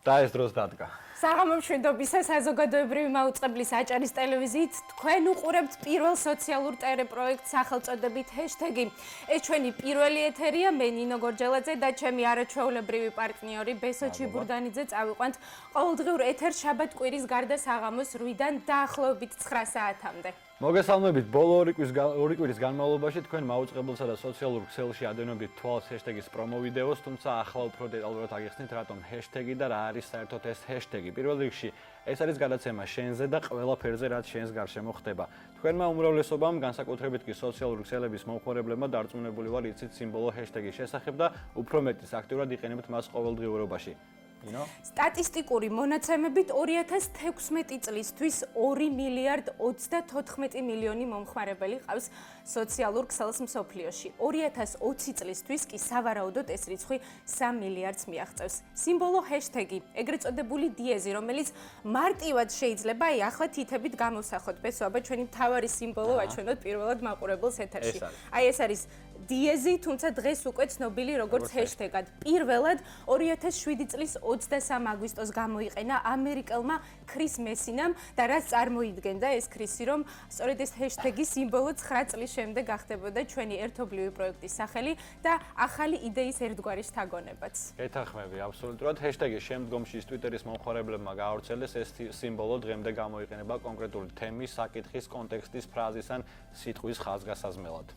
და ეს დროს დადგა. საღამომშვიდობისა საზოგადოებრივი მაუწყებლის აჭარის ტელევიზიით თქვენ უყურებთ პირველ სოციალურ ტელეპროექტს სახელწოდებით ჰეშტეგი. ეს ჩვენი პირველი ეთერია, მე ნინო გორჯელაძე და ჩემი არაჩვეულებრივი პარტნიორი ბესო ჩიბურდანიძე წავიყვანთ ყოველდღიურ ეთერს შაბათ-კვირის გარდა საღამოს 8-დან დაახლოებით 9 საათამდე. მოგესალმებით, ბოლო ორი კვირის განმავლობაში თქვენ მაუწყებელსა და სოციალურ ქსელში ადევნებდით თვალს ჰეშტეგის პრომო ვიდეოს, თუმცა ახლა უფრო დეტალურად აგიხსნით, რატომ ჰეშტეგი და რა არის საერთოდ ეს ჰეშტეგი. პირველ რიგში, ეს არის გადაცემა შენზე და ყველაფერზე, რაც შენს გარშემო ხდება. თქვენმა უმრავლესობამ, განსაკუთრებით კი სოციალური ქსელების მომხმარებლებმა დარწმუნებული ვარ, იცით სიმბოლო ჰეშტეგის შესახებ და უფრო მეტის აქტიურად იყენებთ მას ყოველდღიურობაში. სტატისტიკური მონაცემებით 2016 წლისთვის 2 მილიარდ 34 მილიონი მომხმარებელი ყავს სოციალურ ქსელს მსოფლიოში. 2020 წლისთვის კი სავარაუდოდ ეს რიცხვი 3 მილიარდს მიაღწევს. სიმბოლო ჰეშტეგი, ეგრეთ წოდებული დიეზი, რომელიც მარტივად შეიძლება ახლა თითებით გამოვსახოთ. ბესოაბა ჩვენი მთავარი სიმბოლო აჩვენოთ პირველად მაყურებელს ეთერში. ეს არის დიეზი, თუმცა დღეს უკვე ცნობილი როგორც ჰეშტეგად. პირველად 2007 წლის 23 აგვისტოს გამოიყენა ამერიკელმა ქრის მესინამ და რაც წარმოიდგენდა ეს ქრისი, რომ სწორედ ეს ჰეშტეგი სიმბოლო 9 წლის შემდეგ გახდებოდა ჩვენი ერთობლივი პროექტის სახელი და ახალი იდეის ერთგვარი შთაგონებაც. ეთანხმები აბსოლუტურად. ჰეშტეგის შემდგომში Twitter-ის მომხმარებლებმა გაავრცელეს ეს სიმბოლო დღემდე გამოიყენება კონკრეტული თემის, საკითხის, კონტექსტის, ფრაზის ან სიტყვის ხაზგასაზმელად.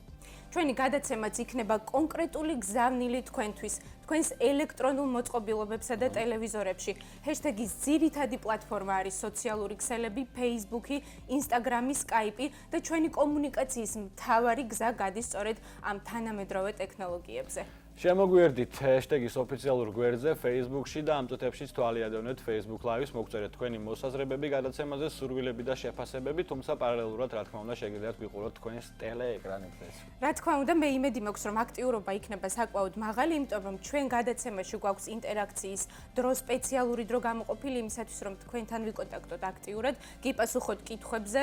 ჩვენი გადაცემაც იქნება კონკრეტული გზავნილი თქვენთვის, თქვენს ელექტრონულ მოწყობილობებსა და ტელევიზორებში. ჰეშტეგის ძირითადი პლატფორმა არის სოციალური ქსელები, Facebook-ი, Instagram-ი, Skype-ი და ჩვენი კომუნიკაციის მთავარი გზა გადის სწორედ ამ თანამედროვე ტექნოლოგიებზე. შემოგვიერთდით ჰეშტეგის ოფიციალურ გვერდზე Facebook-ში და ამ წუთებშიც თვალი ადევნეთ Facebook Live-ს, მოგწერეთ თქვენი მოსაზრებები გადაცემაზე, სურვილები და შეფასებები, თუმცა პარალელურად, რა თქმა უნდა, შეგიძლიათ ვიყუროთ თქვენს ტელეეკრანებზეც. რა თქმა უნდა, მე იმედი მაქვს, რომ აქტიურობა იქნება საკმაოდ მაღალი, იმიტომ რომ ჩვენ გადაცემაში გვაქვს ინტერაქციის დრო, სპეციალური დრო გამოყოფილი იმისათვის, რომ თქვენთან ვიკონტაქტოთ აქტიურად, გიპასუხოთ კითხვებზე,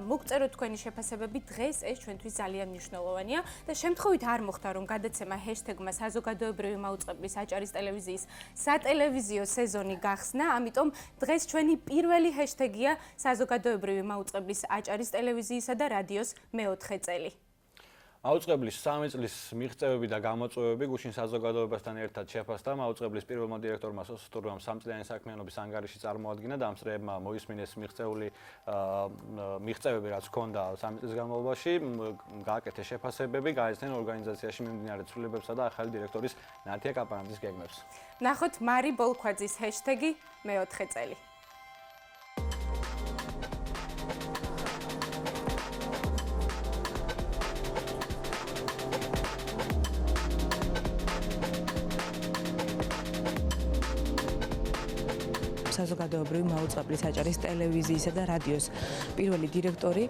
მოგწეროთ თქვენი შეფასებები. დღეს ეს ჩვენთვის ძალიან მნიშვნელოვანია და შემთხვევით არ მოხდა, რომ გადაცემა ჰეშტეგმა საზოგადოებრივი მაუწყებლის აჭარის ტელევიზიის სატელევიზიო სეზონი გახსნა, ამიტომ დღეს ჩვენი პირველი ჰეშტეგია საზოგადოებრივი მაუწყებლის აჭარის ტელევიზიისა და რადიოს მეოთხე წელი. მაუწყებლის 3 წლის მიღწევები და გამოწვევები გუშინ საზოგადოებასთან ერთად შეფასდა. მაუწყებლის პირველმა დირექტორმა სოსტურვამ 3 წლიანი საქმიანობის ანგარიში წარმოადგინა და ამ წრეებმა მოისმინეს მიღწევები, რაც ჰქონდა 3 წლის განმავლობაში, გააკეთეს შეფასებები, გაეცნენ ორგანიზაციაში მიმდინარე ცვლილებებსა და ახალი დირექტორის ნათია კაპანაძის გეგმებს. ნახოთ მარი ბოლქვაძის ჰეშტეგი მეოთხე წელი. საზოგადოებრივი მაუწყებლის აჭარის ტელევიზიისა და რადიოს პირველი დირექტორი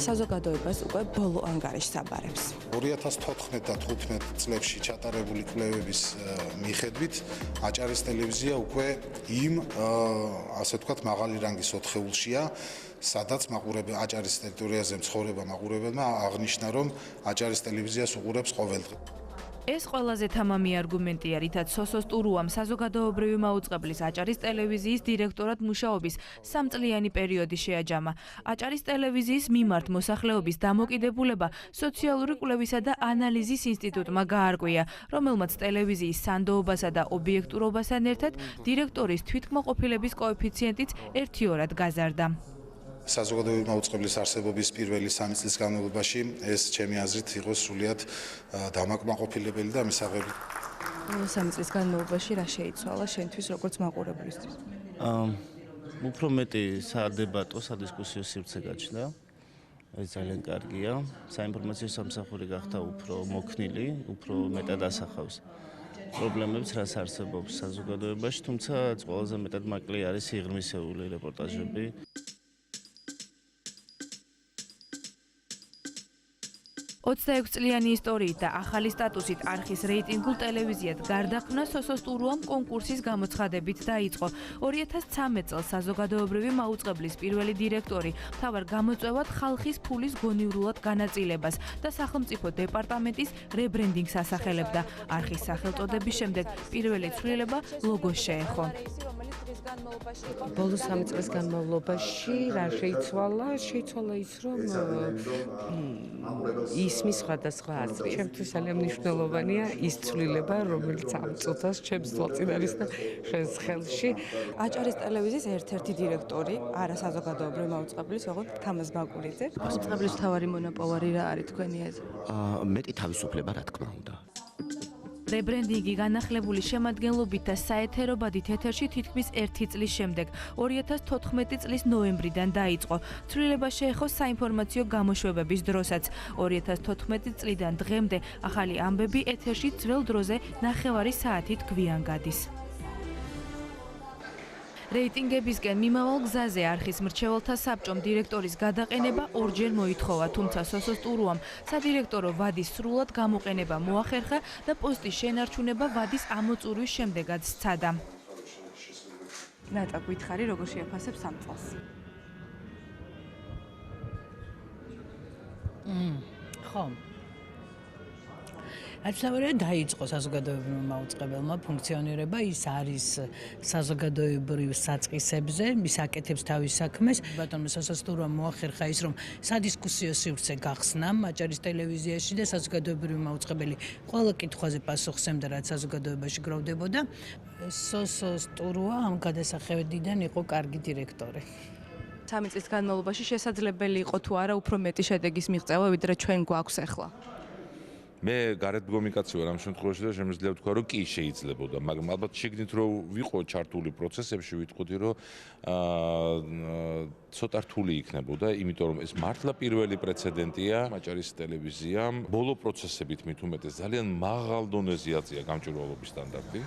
საზოგადოებას უკვე ბოლო ანგარიშს აბარებს. 2014 და 2015 წლებში ჩატარებული კვლევების მიხედვით აჭარის ტელევიზია უკვე იმ ასე ვთქვათ მაღალი რანგის ოთხეულშია, სადაც აჭარის ტერიტორიაზე მცხოვრება მაყურებელმა აღნიშნა, რომ აჭარის ტელევიზიას უყურებს ყოველდღე. ეს ყველაზე თამამი არგუმენტია, რითაც სოსტურუამ საზოგადოებრივი მაუწყებლის აჭარის ტელევიზიის დირექტორად მუშაობის 3 წლიანი პერიოდი შეაჯამა. აჭარის ტელევიზიის მიმართ მოსახლეობის დამოკიდებულება სოციალური კვლევისა და ანალიზის ინსტიტუტმა გაარკვია, რომელმაც ტელევიზიის სანდოობასა და ობიექტურობასთან ერთად დირექტორის თვითკმაყოფილების კოეფიციენტიც 1-2-რად გაზარდა. საზოგადოებრივი მაუწყებლის არსებობის პირველი 3 წლის განმავლობაში ეს ჩემი აზრით იყო სრულიად დამაკმაყოფილებელი და მისაღები. 3 წლის განმავლობაში რა შეიცვალა შენთვის როგორც მაყურებლისთვის? უფრო მეტი სადებატო, სადისკუსიო სივრცე გაჩნდა. ეს ძალიან კარგია. საინფორმაციო სამსახური გახდა უფრო მოქნილი, უფრო მეტად ასახავს პრობლემებს, რაც არსებობს საზოგადოებაში, თუმცა ყველაზე მეტად მაკლი არის სიღრმისეული რეპორტაჟები. 26 წლიანი ისტორიით და ახალი სტატუსით არხის რეიტინგულ ტელევიზიად გარდაქმნა სოსტურუამ კონკურსის გამოცხადებით დაიწყო. 2013 წელს საზოგადოებრივი მაუწყებლის პირველი დირექტორი მთავარ გამოწვევად ხალხის ფულის გონივრულად განაწილებას და სახელმწიფო დეპარტამენტის რებრენდინგს ასახელებდა. არხის სახელწოდების შემდეგ პირველი ცვლილება ლოგოს შეეხო. განმავლობაში იყო? ბოლო 3 წლის განმავლობაში რა შეიცვალა? შეიცვალა ის, რომ ისმის სხვადასხვა აზრი. ჩემთვის ძალიან მნიშვნელოვანია ის ცვლილება, რომელიც ამ წუთას ჩემს თვალწინ არის და შენს ხელში. აჭარის ტელევიზიის ერთ-ერთი დირექტორი, არა საზოგადოებრივი მაუწყებლის, როგორც თამაზ ბაკურიძე. მაუწყებლის მთავარი მონოპოვარი რა არის თქვენი აზრით? მეტი თავისუფლება, რა თქმა უნდა. რებრენდინგი განახლებული შემადგენლობით და საეთერობადით ეთერში თითქმის 1 წლის შემდეგ 2014 წლის ნოემბრიდან დაიწყო. ცვლილება შეეხო საინფორმაციო გამოშვებების დროსაც. 2014 წლიდან დღემდე ახალი ამბები ეთერში ძველ დროზე 9 საათით გვიან გადის. რეიტინგებისკენ მიმავალ გზაზე არხის მრჩეველთა საბჭომ დირექტორის გადაყენება ორჯერ მოითხოვა, თუმცა სოსოს ტურუამ სადირექტორო ვადის სრულად გამოყენება მოახერხა და პოსტის შენარჩუნება ვადის ამოწურვის შემდეგაც სცადა. ნატა გითხარი როგორ შეაფასებს ამ წელს? ხო. Აცნაურია დაიწყო საზოგადოებრივმა მაუწყებელმა ფუნქციონირება, ის არის საზოგადოებრივ საწყისებზე, ის აკეთებს თავის საქმეს. ბატონო სასასტურომ მოახერხა ის, რომ სადისკუსიო სივრცე გახსნა აჭარის ტელევიზიაში და საზოგადოებრივი მაუწყებელი ყველა კითხვაზე პასუხს ემდა, რაც საზოგადოებაში გროვდებოდა. სოსოს ტურუა ამ გადასახედიდან იყო კარგი დირექტორი. 3 წლის განმავლობაში შესაძლებელი იყო თუ არა უფრო მეტი შედეგის მიღწევა, ვიდრე ჩვენ გვაქვს ახლა. მე გარეთ კომუნიკაცია ვარ ამ შემთხვევაში და შემიძლია ვთქვა რომ კი შეიძლებოდა, მაგრამ ალბათ შეგნით რომ ვიყო ჩართული პროცესებში, ვიტყოდი რომ ცოტა რთული იქნებოდა, იმიტომ რომ ეს მართლა პირველი პრეცედენტია აჭარის ტელევიზიამ. ბოლო პროცესებით მით უმეტეს ძალიან მაღალ დონეზე აწია გამჭვირვალობის სტანდარტი.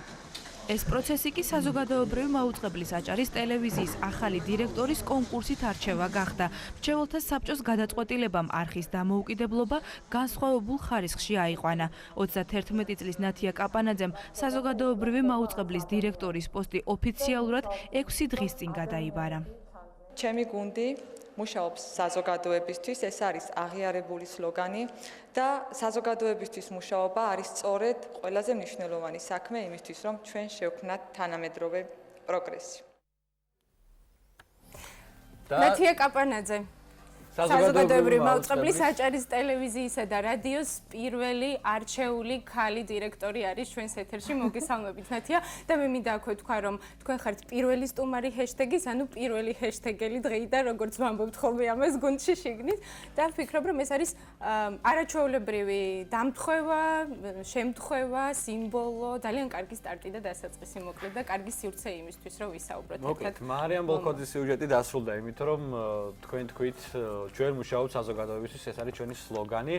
ეს პროცესი კი საზოგადოებრივი მაუწყებლის აჭარის ტელევიზიის ახალი დირექტორის კონკურსით არჩევა გახდა. მრჩეველთა საბჭოს გადაწყვეტილებამ არხის დამოუკიდებლობა განსხვავებულ ხარისხში აიყვანა. 31 წლის ნათია კაპანაძემ საზოგადოებრივი მაუწყებლის დირექტორის პოსტი ოფიციალურად 6 დღის წინ გადაიბარა. ჩემი გუნდი მუშაობს საზოგადოებისთვის, ეს არის აღიარებული სლოგანი და საზოგადოებისთვის მუშაობა არის სწორედ ყველაზე მნიშვნელოვანი საქმე იმისთვის, რომ ჩვენ შევქმნათ თანამედროვე პროგრესი. ნათია კაპანაძე საზოგადოებრივი მაუწყებლის აჭარის ტელევიზიისა და რადიოს პირველი არჩეული ქალი დირექტორი არის ჩვენს ეთერში. მოგესალმებით ნათია და მე მინდა აქვე თქვა რომ თქვენ ხართ პირველი სტუმარი ჰეშტეგის, ანუ პირველი ჰეშტეგელი დღეიდან, როგორც ვამბობთ ხოლმე ამას გუნდში შიგნით და ვფიქრობ რომ ეს არის არაჩვეულებრივი დამთხევა, შემთხვევა, სიმბოლო, ძალიან კარგი სტარტი და დასაწყისი მოკლედ და კარგი სივრცე იმისთვის რომ ვისაუბროთ. მოკლედ მარიამ ბოლქოძის სიუჟეტი დასრულდა იმიტომ რომ თქვენ თქვით ჩვენ მუშაობთ საზოგადოებისთვის, ეს არის ჩვენი სლოგანი.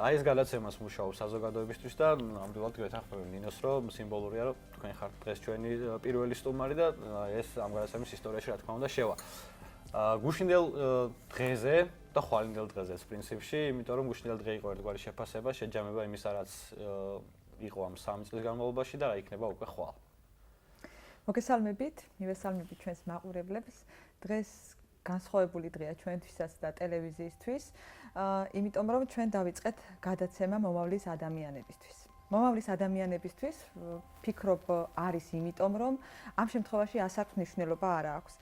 აი ეს გადაცემას მუშაობ საზოგადოებისთვის და ნამდვილად გეთახმები ნინოს, რომ სიმბოლურია, რომ თქვენ ხართ დღეს ჩვენი პირველი სტუმარი და ეს ამ გადაცემის ისტორიაში რა თქმა უნდა შევა. გუშინდელ დღეზე და ხვალინდელ დღეზეც პრინციპში, იმიტომ რომ გუშინდელ დღე იყო ერთგვარი შეფასება, შეჯამება იმისა, რაც იყო ამ 3 წლის განმავლობაში და რა იქნება უკვე ხვალ. მოგესალმებით, მივესალმებით ჩვენს მაყურებლებს. დღეს განსხვავებული დღეა ჩვენთვისაც და ტელევიზიისთვის, იმიტომ რომ ჩვენ დავიწყეთ გადაცემა მომავლის ადამიანებისთვის. მომავლის ადამიანებისთვის ფიქრობ არის იმიტომ რომ ამ შემთხვევაში ასაკს მნიშვნელობა არ აქვს.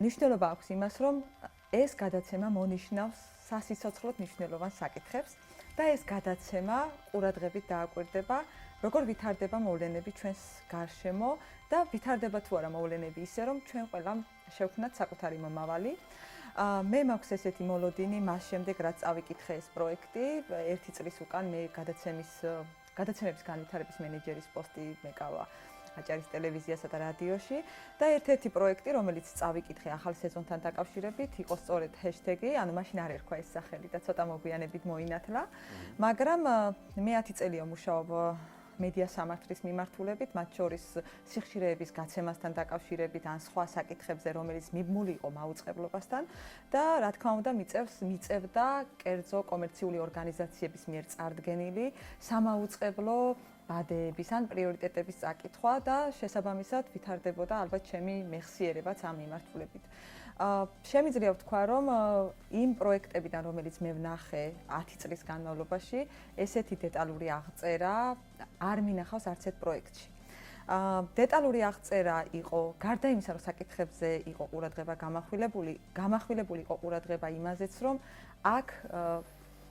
მნიშვნელობა აქვს იმას, რომ ეს გადაცემა მონიშნავს სასიცოცხლოდ მნიშვნელოვან საკითხებს და ეს გადაცემა ყურადღებით დააკვირდება, როგორ ვითარდება მოვლენები ჩვენს გარშემო და ვითარდება თუ არა მოვლენები ისე, რომ ჩვენ ყველამ შევქმნათ საკუთარი მომავალი. მე მაქვს ესეთი მოლოდინი, მას შემდეგ რაც წავიკითხე ეს პროექტი, 1 წლის უკან მე გადაცემების განვითარების მენეჯერის პოსტი მეკავა აჭარის ტელევიზიასა და რადიოში და ერთ-ერთი პროექტი, რომელიც წავიკითხე ახალ სეზონთან დაკავშირებით, იყო სწორედ ჰეშტეგი, ანუ მაშინ არ ერქვა ეს სახელი და ცოტა მოგვიანებით მოინათლა, მაგრამ მე 10 წელია მუშაობ მედია სამართლის მიმართულებით, მათ შორის სიხშირეების გაცემასთან დაკავშირებით ან სხვა საკითხებზე, რომელიც მიბმული იყო მაუწყებლობასთან და რა თქმა უნდა მიწევდა კერძო კომერციული ორგანიზაციების მიერ წარდგენილი სამაუწყებლო ბადეების ან პრიორიტეტების წაკითხვა და შესაბამისად ვითარდებოდა ალბათ ჩემი მეხსიერებაც ამ მიმართულებით. შემიძლია ვთქვა, რომ იმ პროექტებიდან, რომელიც მე ვნახე 10 წლის განმავლობაში, ესეთი დეტალური აღწერა არ მინახავს არც ერთ პროექტში. დეტალური აღწერა იყო, გარდა იმისა, რომ საკითხებზე იყო ყურადღება გამახვილებული იყო ყურადღება იმაზეც, რომ აქ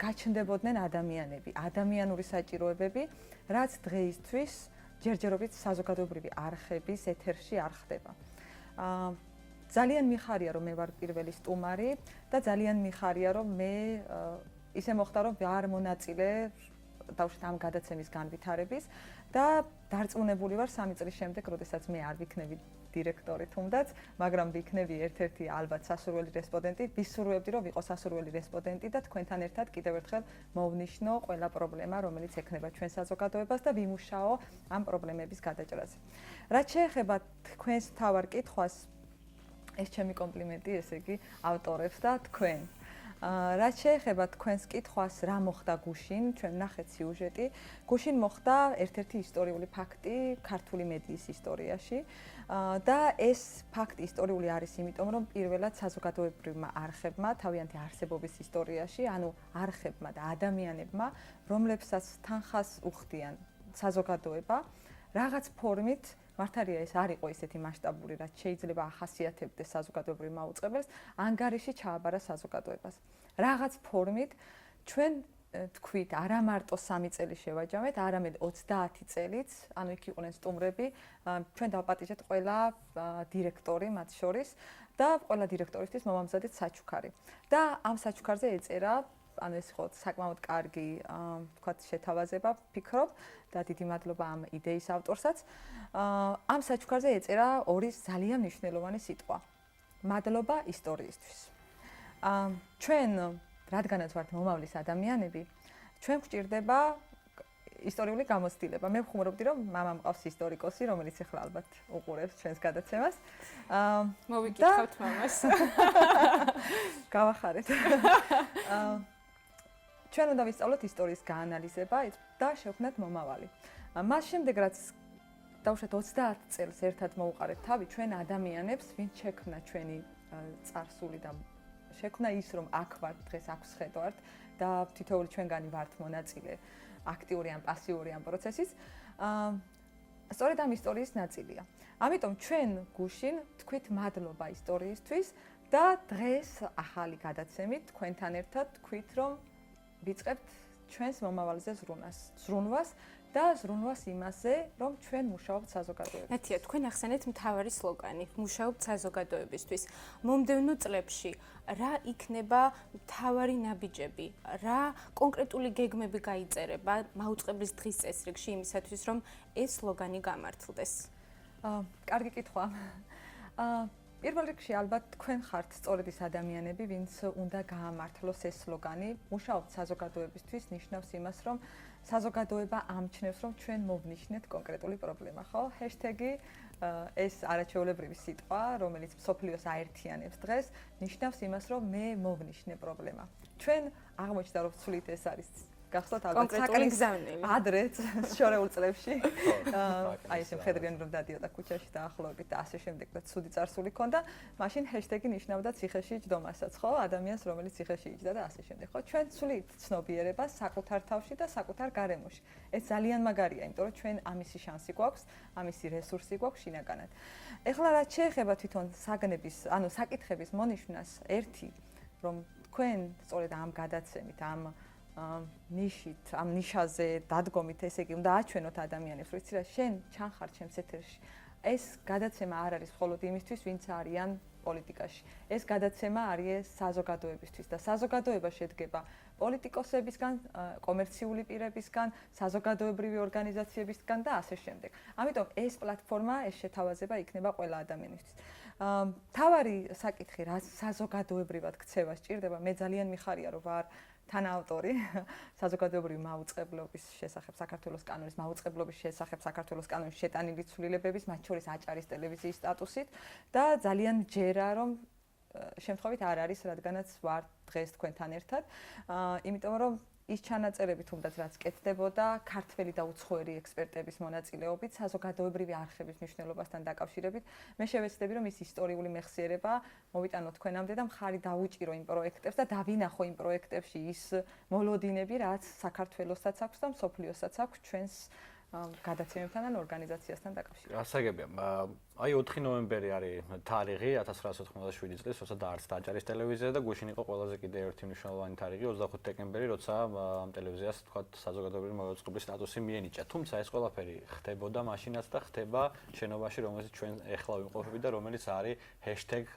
გაჩნდებოდნენ ადამიანები, ადამიანური საჭიროებები, რაც დღეისთვის ჯერჯერობით საზოგადოებრივი არხების ეთერში არ ხდება. ძალიან მიხარია, რომ მე ვარ პირველი სტუმარი და ძალიან მიხარია, რომ მე ისე მოხდა, რომ არ მონაწილე დავშეთ ამ გადაცემის განვითარების და დარწმუნებული ვარ 3 წლის შემდეგ, როდესაც მე არ ვიქნები დირექტორი თუნდაც, მაგრამ ვიქნები ერთ-ერთი ალბათ სასურველი რესპონდენტი, ვისურვებდი, რომ ვიყო სასურველი რესპონდენტი და თქვენთან ერთად კიდევ ერთხელ მოვნიშნო ყველა პრობლემა, რომელიც ექნება ჩვენ საზოგადოებას და ვიმუშაო ამ პრობლემების გადაჭრაზე. რაც შეეხება თქვენს მთავარ კითხვას, ეს ჩემი კომპლიმენტი, ესე იგი, ავტორებს და თქვენ. რაც შეეხება თქვენს კითხვას, რა მოხდა გუშინ, ჩვენ ნახეთ სიუჟეტი. გუშინ მოხდა ერთ-ერთი ისტორიული ფაქტი ქართული მედიის ისტორიაში და ეს ფაქტი ისტორიული არის იმიტომ, რომ პირველად საზოგადოებრივმა არხებმა თავიანთი არსებობის ისტორიაში, ანუ არხებმა და ადამიანებმა, რომლებსაც თანხას უხდიან საზოგადოება, რაღაც ფორმით მართალია ეს არ იყო ისეთი მასშტაბური, რაც შეიძლება ახასიათებდეს საზოგადოებრივ მაუწყებელს, ანგარიში ჩააბარა საზოგადოებას. რაღაც ფორმით ჩვენ თქვით, არა მარტო 3 წელი შევაჯამეთ, არამედ 30 წელიც, ანუ იქ იყვნენ სტუმრები, ჩვენ დავაპატიჟეთ ყველა დირექტორი მათ შორის და ყველა დირექტორისთვის მომამზადეთ საჩუქარი. და ამ საჩუქარზე ეწერა, ანუ ეს იყო საკმაოდ კარგი, თქვათ, შეთავაზება, ვფიქრობ და დიდი მადლობა ამ იდეის ავტორსაც. ამ საჩუქარზე ეწერა ორი ძალიან მნიშვნელოვანი სიტყვა. მადლობა ისტორიისთვის. ჩვენ, რადგანაც ვართ მომავლის ადამიანები, ჩვენ გვჭირდება ისტორიული გამოცდილება. მე ვხუმრობდი, რომ მამამ მყავს ისტორიკოსი, რომელიც ახლა ალბათ უყურებს ჩვენს გადაცემას. მოვიკითხავთ მამას. გავახარეთ. ჩვენ უნდა ვისწავლოთ ისტორიის გაანალიზება და შევქმნათ მომავალი. მას შემდეგ, რაც დავუშვათ 30 წელს ერთად მოვუყარეთ თავი ჩვენ ადამიანებს, ვინც შექმნა ჩვენი წარსული და შექმნა ის, რომ აქ ვართ, დღეს აქ ვხედავთ და თითოეული ჩვენგანი ვართ მონაწილე აქტიური ან პასიური ამ პროცესის. სწორედ ამ ისტორიის ნაწილია. ამიტომ ჩვენ გუშინ თქვით მადლობა ისტორიისთვის და დღეს ახალი გადაცემით თქვენთან ერთად თქვით, რომ ვიწყებთ ჩვენს მომავალზე ზრუნვას და ზრუნვას იმაზე, რომ ჩვენ მუშაობთ საზოგადოებისთვის. ნათია, თქვენ ახსენეთ მთავარი სლოგანი, მუშაობთ საზოგადოებისთვის. მომდევნო წლებში რა იქნება მთავარი ნაბიჯები, რა კონკრეტული გეგმები გაიწერება მაუწყებლის დღის წესრიგში იმისათვის, რომ ეს სლოგანი გამართლდეს? კარგი კითხვა. პირველ რიგში ალბათ თქვენ ხართ სწორედ ის ადამიანები, ვინც უნდა გაამართლოს ეს სლოგანი. მუშაობთ საზოგადოებისთვის ნიშნავს იმას, რომ საზოგადოება ამჩნევს, რომ ჩვენ მოვნიშნეთ კონკრეტული პრობლემა, ხო? ჰეშტეგი ეს არაჩვეულებრივი სიტყვა, რომელიც მსოფლიოს აერთიანებს დღეს, ნიშნავს იმას, რომ მე მოვნიშნე პრობლემა. ჩვენ აღმოჩნდა, რომ ვცვლით ეს არის გახსოვთ ალბათ კონკრეტული გზავნილი. ადრეც შორეულ წლებში. აი ესე მხედრიანი რომ დადიოდა ქუჩაში დაახლოებით და ასე შემდეგ და ცუდი წარსული ქონდა, მაშინ ჰეშტეგი ნიშნავდა ციხეში ჯდომასაც, ხო? ადამიანს, რომელიც ციხეში იჯდა და ასე შემდეგ, ხო? ჩვენ ვცვლით ცნობიერებას საკუთარ თავში და საკუთარ გარემოში. ეს ძალიან მაგარია, იმიტომ რომ ჩვენ ამისი შანსი გვაქვს, ამისი რესურსი გვაქვს შინაგანად. ეხლა რაც შეეხება თვითონ საგნების, ანუ საკითხების მონიშვნას, ერთი რომ თქვენ სწორედ ამ გადაცემით, ამ ნიშით, ამ ნიშაზე დადგომით, ესე იგი, უნდა აჩვენოთ ადამიანებს, რომ იცი რა, შენ ჩანხარ ჩემს ეთერში. ეს გადაცემა არ არის მხოლოდ იმისთვის, ვინც არიან პოლიტიკაში. ეს გადაცემა არის საზოგადოებისთვის და საზოგადოება შედგება პოლიტიკოსებისგან, კომერციული პირებისგან, საზოგადოებრივი ორგანიზაციებისგან და ასე შემდეგ. ამიტომ ეს პლატფორმა, ეს შეთავაზება იქნება ყველა ადამიანისთვის. მთავარი საკითხი, რა საზოგადოებრივად ქცევა სჭირდება, მე ძალიან მიხარია, რომ ვარ თანაავტორი საზოგადოებრივი მაუწყებლობის შესახებ საქართველოს კანონის მაუწყებლობის შესახებ საქართველოს კანონის შეტანილი ცვლილებების, მათ შორის აჭარის ტელევიზიის სტატუსით და ძალიან ჯერა რომ შემთხვევით არ არის, რადგანაც ვარ დღეს თქვენთან ერთად. იმიტომ რომ ის ჩანაწერები თუნდაც რაც კეთდებოდა ქართველი და უცხოელი ექსპერტების მონაწილეობით საზოგადოებრივი არხების მნიშვნელობასთან დაკავშირებით, მე შევეცდები რომ ის ისტორიული მეხსიერება მოვიტანო თქვენამდე და მხარი დაუჭირო იმ პროექტებს და დავინახო იმ პროექტებში ის მოლოდინები, რაც საქართველოსაც აქვს და მსოფლიოსაც აქვს ჩვენს გადაცემებთან ან ორგანიზაციასთან დაკავშირებით. გასაგებია. აი 4 ნოემბერი არის თარიღი 1997 წლის, როცა დაარსდა აჭარის ტელევიზია და გუშინ იყო ყველაზე კიდე ერთი მნიშვნელოვანი თარიღი 25 დეკემბერი, როცა ამ ტელევიზიას თქვათ საზოგადოებრივი მოწყობის სტატუსი მიენიჭა. თუმცა ეს ყველაფერი ხდებოდა მაშინაც და ხდება შენობაში, რომელზეც ჩვენ ეხლა ვიმყოფები და რომელიც არის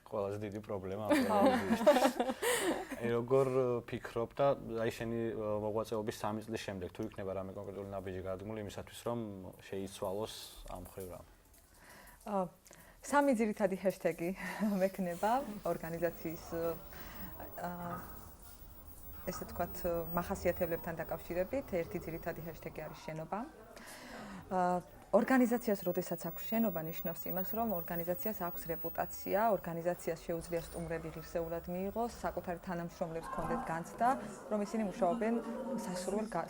#ყველაზე დიდი პრობლემა ამ ტელევიზიაში. როგორ ფიქრობ და აი შენი მოღვაწეობის 3 წლის შემდეგ თუ იქნება რამე კონკრეტული ნაბიჯი გადადგმული იმისათვის რომ შეიცვალოს ამ მხრივ რამე? სამი ძირითადი ჰეშტეგი მექნება ორგანიზაციის ესე ვთქვათ მახასიათებლებთან დაკავშირებით. ერთი ძირითადი ჰეშტეგი არის შენობა. ორგანიზაციას როდესაც აქვს შენობა, ნიშნავს იმას, რომ ორგანიზაციას აქვს რეპუტაცია, ორგანიზაციას შეუძლია სტუმრები ღირსეულად მიიღოს, საკუთარი თანამშრომლებს ჰქონდეთ განცდა, რომ ისინი მუშაობენ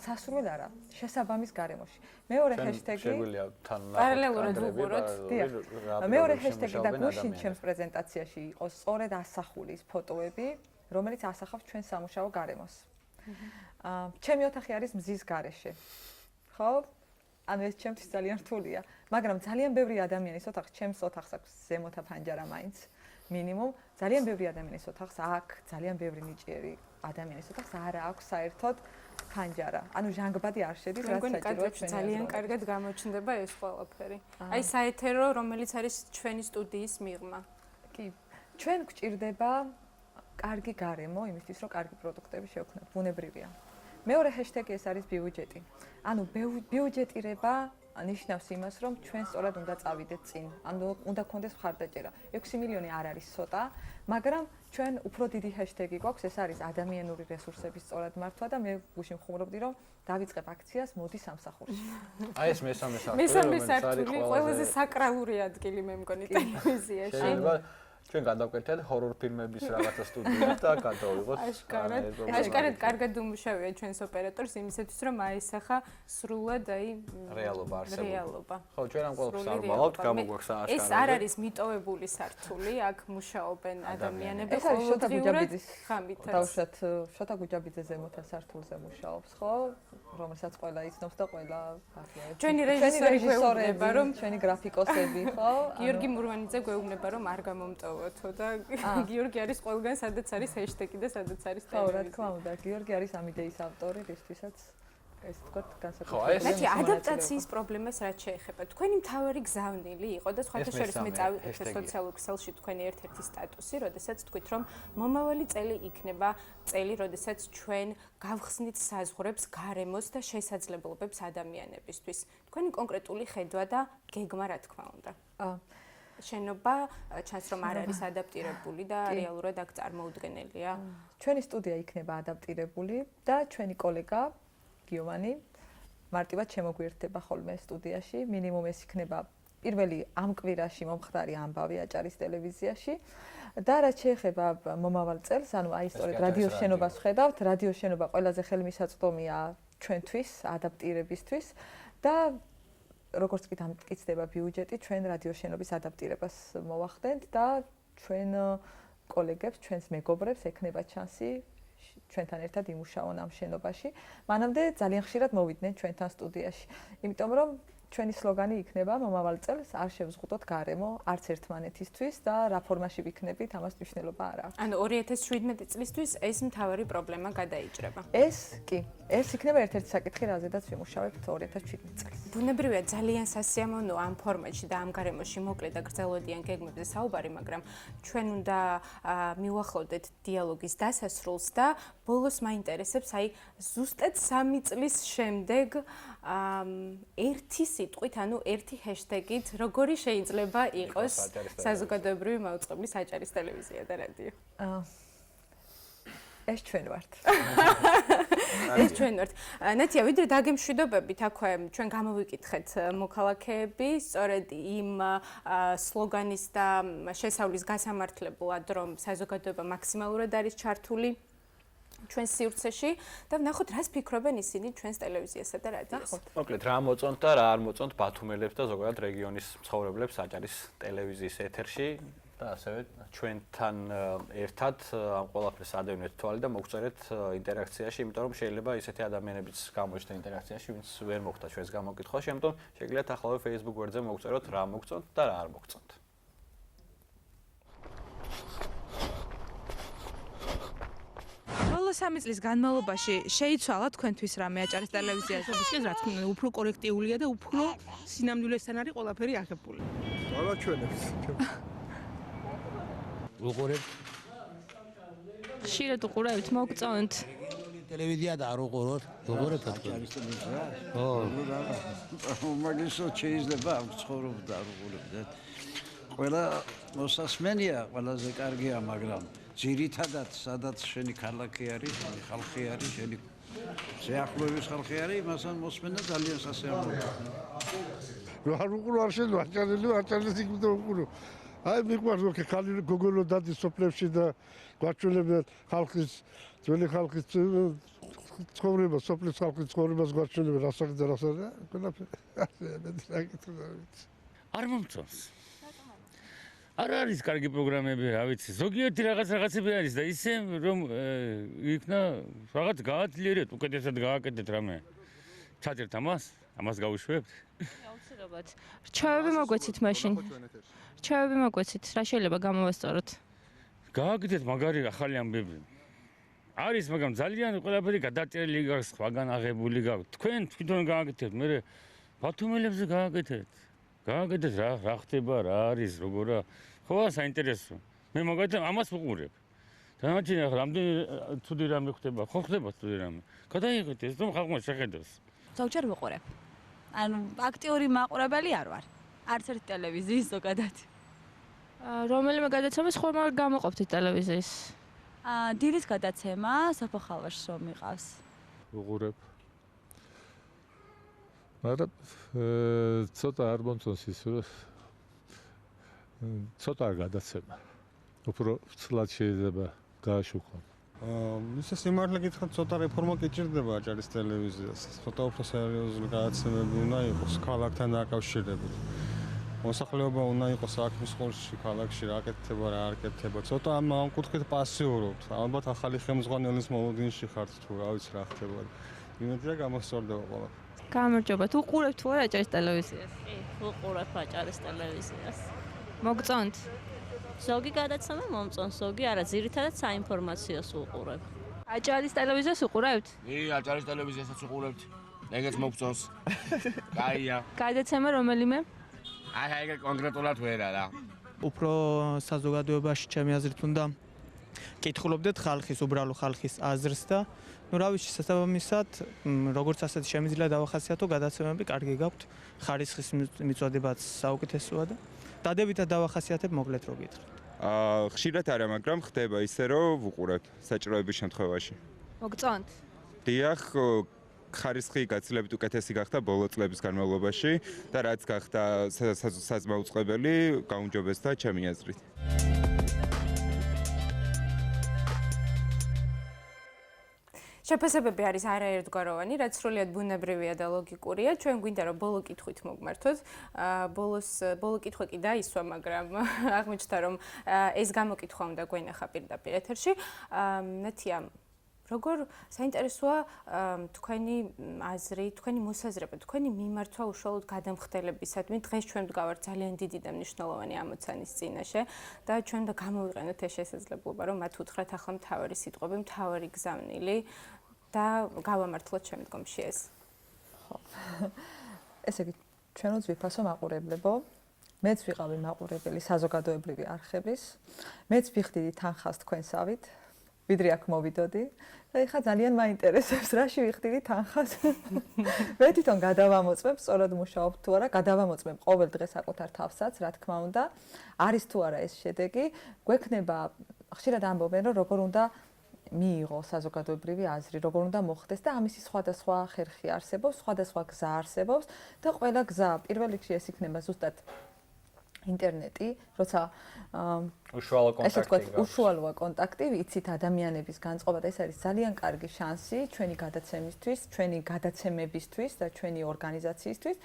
სასურველ არა, შესაბამის გარემოში. მეორე ჰეშტეგი შეგვიძლია თან პარალელურად ვუყუროთ. მეორე ჰეშტეგი და გუშინ ჩემს პრეზენტაციაში იყო სწორედ ასახულის ფოტოები, რომელიც ასახავს ჩვენ სამუშაო გარემოს. ჩემი ოთახი არის მზის გარეშე. ხო? ანუ ეს ჩემთვის ძალიან რთულია, მაგრამ ძალიან ბევრი ადამიანის ოთახს, ჩემს ოთახს აქვს ზემოთა ფანჯარა მაინც, მინიმუმ, ძალიან ბევრი ადამიანის ოთახს აქ, ძალიან ბევრი ნიჭიერი ადამიანის ოთახს არ აქვს საერთოდ ფანჯარა. ანუ ჟანგბადი არ შედის, რაც საჭიროა ჩვენი ძალიან კარგად გამოჩნდება ეს ყველაფერი. აი საეთერო, რომელიც არის ჩვენი სტუდიის მიღმა. კი, ჩვენ გვჭირდება კარგი გარემო იმისთვის, რომ კარგი პროდუქტები შევქმნათ, ბუნებრივია. მეორე ჰეშტეგი ეს არის ბიუჯეტი. ანუ ბიუჯეტირება ნიშნავს იმას, რომ ჩვენ სწორად უნდა წავიდეთ წინ. ანუ უნდა გქონდეს მხარდაჭერა. 6 მილიონი არ არის ცოტა, მაგრამ ჩვენ უფრო დიდი ჰეშტეგი გვაქვს, ეს არის ადამიანური რესურსების სწორად მართვა და მე გუშინ ხუმრობდი, რომ დავიწყებ აქციას მოდი სამსახურში. აი ეს მესამე სართული, ყველაზე საკრალური ადგილი მე მგონი ტელევიზიაში. შეიძლება ჩვენ გადავკვეთეთ ჰორორ ფილმების რაღაცა სტუდია და გადავიღოთ. აშკარად კარგად უმუშავია ჩვენს ოპერატორს იმისათვის რომ აისახა სრულად აი რეალობა არსებული. რეალობა. ხო, ჩვენ ამ ყველაფერს არ ვალავთ, გამოგვაქვს აშკარად. ეს არ არის მიტოვებული სართული, აქ მუშაობენ ადამიანები ყოველდღიურად ხამითაც. დავუშვათ შოთა გუჯაბიძე ზემოთა სართულზე მუშაობს, ხო? რომელსაც ყველა იცნობს და ყველა ახლა ჩვენი რეჟისორები რომ ჩვენი გრაფიკოსები, ხო? გიორგი მურვანიძე გვეუბნება რომ არ გამომტოვოთო და გიორგი არის ყველგან სადაც არის ჰეშტეგი და სადაც არის ტელევიზია. ხო, რა თქმა უნდა, გიორგი არის ამ იდეის ავტორი, რისთვისაც ეს თქვათ განსაკუთრებით. ნაცი ადაპტაციის პრობლემას რაც შეეხება. თქვენი მთავარი გზავნილი იყო და სხვათა შორის მე წავიდე სოციალურ ქსელში თქვენი ერთ-ერთი სტატუსი, როდესაც თქვით რომ მომავალი წელი იქნება წელი, როდესაც ჩვენ გავხსნით საზღვრებს გარემოს და შესაძლებლობებს ადამიანებისთვის. თქვენი კონკრეტული ხედვა და გეგმა რა თქმა უნდა. შენობა ჩანს რომ არ არის ადაპტირებული და რეალურად აქ წარმოუდგენელია. ჩვენი სტუდია იქნება ადაპტირებული და ჩვენი კოლეგა გიოვანი მარტივად შემოგვიერთდება ხოლმე სტუდიაში, მინიმუმ ეს იქნება პირველი ამ კვირაში მომხდარი ამბავი აჭარის ტელევიზიაში და რაც შეეხება მომავალ წელს, ანუ აი სწორედ რადიო შენობას ვხედავთ, რადიო შენობა ყველაზე ხელმისაწვდომია ჩვენთვის, ადაპტირებისთვის და როგორც კი დამტკიცდება ბიუჯეტი, ჩვენ რადიო შენობის ადაპტირებას მოვახდენთ და ჩვენ კოლეგებს, ჩვენს მეგობრებს ექნება ჩანსი ჩვენთან ერთად იმუშაონ ამ შენობაში. მანამდე ძალიან ხშირად მოვიდნენ ჩვენთან სტუდიაში. იმიტომ რომ ჩვენი სლოგანი იქნება მომავალ წელს არ შევზღუდოთ გარემო არც ერთმანეთისთვის და რა ფორმაში ვიქნებით, ამას მნიშვნელობა არ აქვს. ანუ 2017 წლისთვის ეს მთავარი პრობლემა გადაიჭრება. ეს კი, ეს იქნება ერთ-ერთი საკითხი, რაზედაც ვიმუშავებთ 2017 წელს. ბუნებრივია ძალიან სასიამოვნოა ამ ფორმატში და ამ გარემოში მოკლე და გრძელვადიან გეგმებზე საუბარი, მაგრამ ჩვენ უნდა მივახლოვდეთ დიალოგის დასასრულს და ბოლოს მაინტერესებს აი ზუსტად 3 წლის შემდეგ ერთი სიტყვით, ანუ ერთი ჰეშტეგით, როგორი შეიძლება იყოს საზოგადოებრივი მაუწყებლის აჭარის ტელევიზია და რადიო. ეს ჩვენ ვართ. ეს ჩვენ ვართ. ნათია, ვიდრე დაგემშვიდობებით, აქვე ჩვენ გამოვიკითხეთ მოქალაქეები, სწორედ იმ სლოგანის და შესავლის გასამართლებლად, რომ საზოგადოება მაქსიმალურად არის ჩართული ჩვენს სივრცეში და ვნახოთ რას ფიქრობენ ისინი ჩვენს ტელევიზიასა და რადიოსა. მოკლედ რა მოწონთ და რა არ მოწონთ ბათუმელებს და ზოგადად რეგიონის მცხოვრებლებს აჭარის ტელევიზიის ეთერში. და ასევე ჩვენთან ერთად ამ ყველაფერს ადევნეთ თვალი და მოგწერეთ ინტერაქციაში, იმიტომ რომ შეიძლება ისეთი ადამიანებიც გამოჩნდნენ ინტერაქციაში, ვინც ვერ მოხვდა ჩვენს გამოკითხვაში, ამიტომ შეგიძლიათ ახლა Facebook გვერდზე მოგწეროთ რა მოგწონთ და რა არ მოგწონთ. ბოლო 3 წლის განმავლობაში შეიცვალა თქვენთვის რამე აჭარის ტელევიზიაზე? ისე რაც უფრო კორექტიულია და უფრო სინამდვილესთან არის ყველაფერი აღებული. ყველა ჩვენებს. უყურებთ? ხშირად უყურებთ, მოგწონთ? ტელევიზია და არ უყუროთ. უყურებთ თქვენ? ო, მაგისო შეიძლება ამ ცხოვრობ და არ უყურებთ. ყველა მოსასმენია, ყველაზე კარგია, მაგრამ ძირითადად სადაც შენი ქალაქი არის, შენი ხალხი არის, შენი შეახლოების ხალხი არის, იმასთან მოსმენა ძალიან სასიამოვნოა. არ უყურო არ შეიძლება აჭარელი იქნება უყურო. აი მიყვარს რომ ხალი გოგოლო დადის სოფლებში და გვაჩვენებენ ხალხის ძველი ხალხის ცხოვრება, სოფლის ხალხის ცხოვრებას გვაჩვენებენ რასაკითხი და რასაკითხი. არ მომწონს. არ არის კარგი პროგრამები, რა ვიცი. ზოგიერთი რაღაცები არის და ისე რომ იქნა რაღაც გააძლიერეთ, უკეთესად გააკეთეთ რამე. ჩაწერთ ამას გავუშვებთ. აუცილებლად. რჩევები მოგვეცით მაშინ. რჩევები მოგვეცით, რა შეიძლება გამოვასწოროთ? გააკეთეთ მაგარი ახალი ამბები. არის, მაგრამ ძალიან ყველაფერი გადაჭერილი გაქვს, სხვაგან აღებული გაქვს. თქვენ თვითონ გააკეთეთ, მე ბათუმელებზე გააკეთეთ. გააკეთეთ რა ხდება, რა არის, როგორა. ხო, საინტერესო. მე მაგათი ამას ვუყურებ. დანარჩენი ახლა რამდენი ცუდი რამე ხდება, ხო ხდება ცუდი რამე. გადაიღეთ ეს, რომ ხალხმა შეხედოს. ზოგჯერ ვუყურებ. ანუ აქტიური მაყურებელი არ ვარ. არც ერთ ტელევიზიის ზოგადად. რომელიმე გადაცემას ხომ არ გამოყოფთ ტელევიზიის? დილის გადაცემა საფეხალვაშ რომ მიყავს. ვუყურებ. მაგრამ ცოტა არ მომწონს ის რომ ცოტა არ გადაცემა. უფრო ცლად შეიძლება გააშუქონ. ისე სიმართლე გითხრათ, ცოტა რეფორმა კი ჭირდება აჭარის ტელევიზიას. ცოტა უფრო სერიოზული გადაცემები უნდა იყოს ქალაქთან დაკავშირებით. მოსახლეობა უნდა იყოს საქმის ყურში, ქალაქში რა აკეთება, რა არ აკეთება. ცოტა ამ კუთხით პასიურობთ. ალბათ ახალი ხელმძღვანელის მოლოდინში ხართ თუ რა ვიცი რა ხდება. იმედია გამოსწორდება ყველაფერი. გამარჯობა, თუ უყურებთ თუ არა აჭარის ტელევიზიას? კი, უყურებ აჭარის ტელევიზიას. მოგწონთ? ზოგი გადაცემა მომწონს, ზოგი არა, ძირითადად საინფორმაციოს უყურებ. აჭარის ტელევიზიას უყურებთ? კი, აჭარის ტელევიზიასაც უყურებთ. ეგეც მოგწონს. კაია. გადაცემა რომელიმე? აი ეგ კონკრეტულად ვერა რა. უფრო საზოგადოებაში ჩემი აზრით უნდა კითხულობდეთ ხალხის, უბრალო ხალხის აზრს და ну რა ვიცი შესაბამისად როგორც ასეთი შემიძლია დავახასიათო გადაცემები კარგი გაქვთ ხარისხის მიწოდებაც საუკეთესოა და დადებითად დავახასიათებ მოკლედ რო გითხრათ. ხშირად არა, მაგრამ ხდება ისე რომ ვუყურებ საჭიროების შემთხვევაში. მოგწონთ? დიახ, ხარისხი გაცილებით უკეთესი გახდა ბოლო წლების განმავლობაში და რაც გახდა საზმაუწყებელი, გაუმჯობესდა ჩემი აზრით. შეფასებები არის არაერთგვაროვანი, რაც სრულიად ბუნებრივია და ლოგიკურია. ჩვენ გვინდა რომ ბოლო კითხვით მოგმართოთ. ბოლო კითხვა კი დაისვა, მაგრამ აღმოჩნდა რომ ეს გამოკითხვა უნდა გვენახა პირდაპირ ეთერში. ნათია, როგორ საინტერესოა თქვენი აზრი, თქვენი მოსაზრება, თქვენი მიმართვა უშუალოდ გადამხდელებისადმი. დღეს ჩვენ ვდგავართ ძალიან დიდი და მნიშვნელოვანი ამოცანის წინაშე და ჩვენ უნდა გამოვიყენოთ ეს შესაძლებლობა, რომ მათ უთხრათ ახლა მთავარი სიტყვები, მთავარი გზავნილი და გავამართლოთ შემდგომში ეს. ხო. ესე იგი, ჩვენოც ვიფასო მაყურებლებო. მეც ვიყავი მაყურებელი საზოგადოებრივი არხების. მეც ვიხდიდი თანხას თქვენსავით. ვიდრე აქ მოვიდოდი და ეხლა ძალიან მაინტერესებს რაში ვიხდიდი თანხას. მე თვითონ გადავამოწმებ, სწორად მუშაობ თუ არა, გადავამოწმებ ყოველ დღე საკუთარ თავსაც, რა თქმა უნდა. არის თუ არა ეს შედეგი, გვექნება ხშირად ამბობენ, რომ როგორ უნდა მიიღო საზოგადოებრივი აზრი, როგორ უნდა მოხდეს და ამისი სხვადასხვა ხერხი არსებობს, სხვადასხვა გზა არსებობს და ყველა გზა პირველ რიგში ეს იქნება ზუსტად ინტერნეტი, როცა უშუალო ესე კონტაქტი ვთქვათ, უშუალოა კონტაქტი, იცით ადამიანების განწყობა და ეს არის ძალიან კარგი შანსი ჩვენი გადაცემისთვის, ჩვენი გადაცემებისთვის და ჩვენი ორგანიზაციისთვის.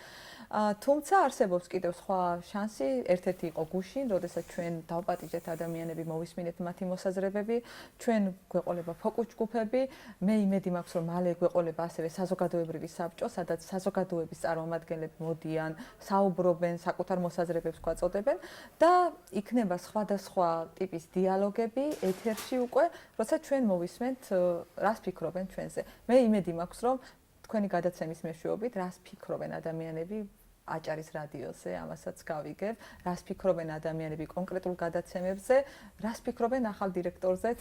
თუმცა არსებობს კიდევ სხვა შანსი, ერთ-ერთი იყო გუშინ, როდესაც ჩვენ დავპატიჟეთ ადამიანები, მოვისმინეთ მათი მოსაზრებები, ჩვენ გვეყოლება ფოკუს ჯგუფები, მე იმედი მაქვს, რომ მალე გვეყოლება ასევე საზოგადოებრივი საბჭო, სადაც საზოგადოების წარმომადგენლები მოდიან, საუბრობენ, საკუთარ მოსაზრებებს გვაწოდებენ და იქნება სხვადასხვა ტიპის დიალოგები ეთერში უკვე, როცა ჩვენ მოვისმენთ, რას ფიქრობენ ჩვენზე. მე იმედი მაქვს, რომ თქვენი გადაცემის მეშვეობით, რას ფიქრობენ ადამიანები აჭარის რადიოზე, ამასაც გავიგებ, რას ფიქრობენ ადამიანები კონკრეტულ გადაცემებზე, რას ფიქრობენ ახალ დირექტორზეც,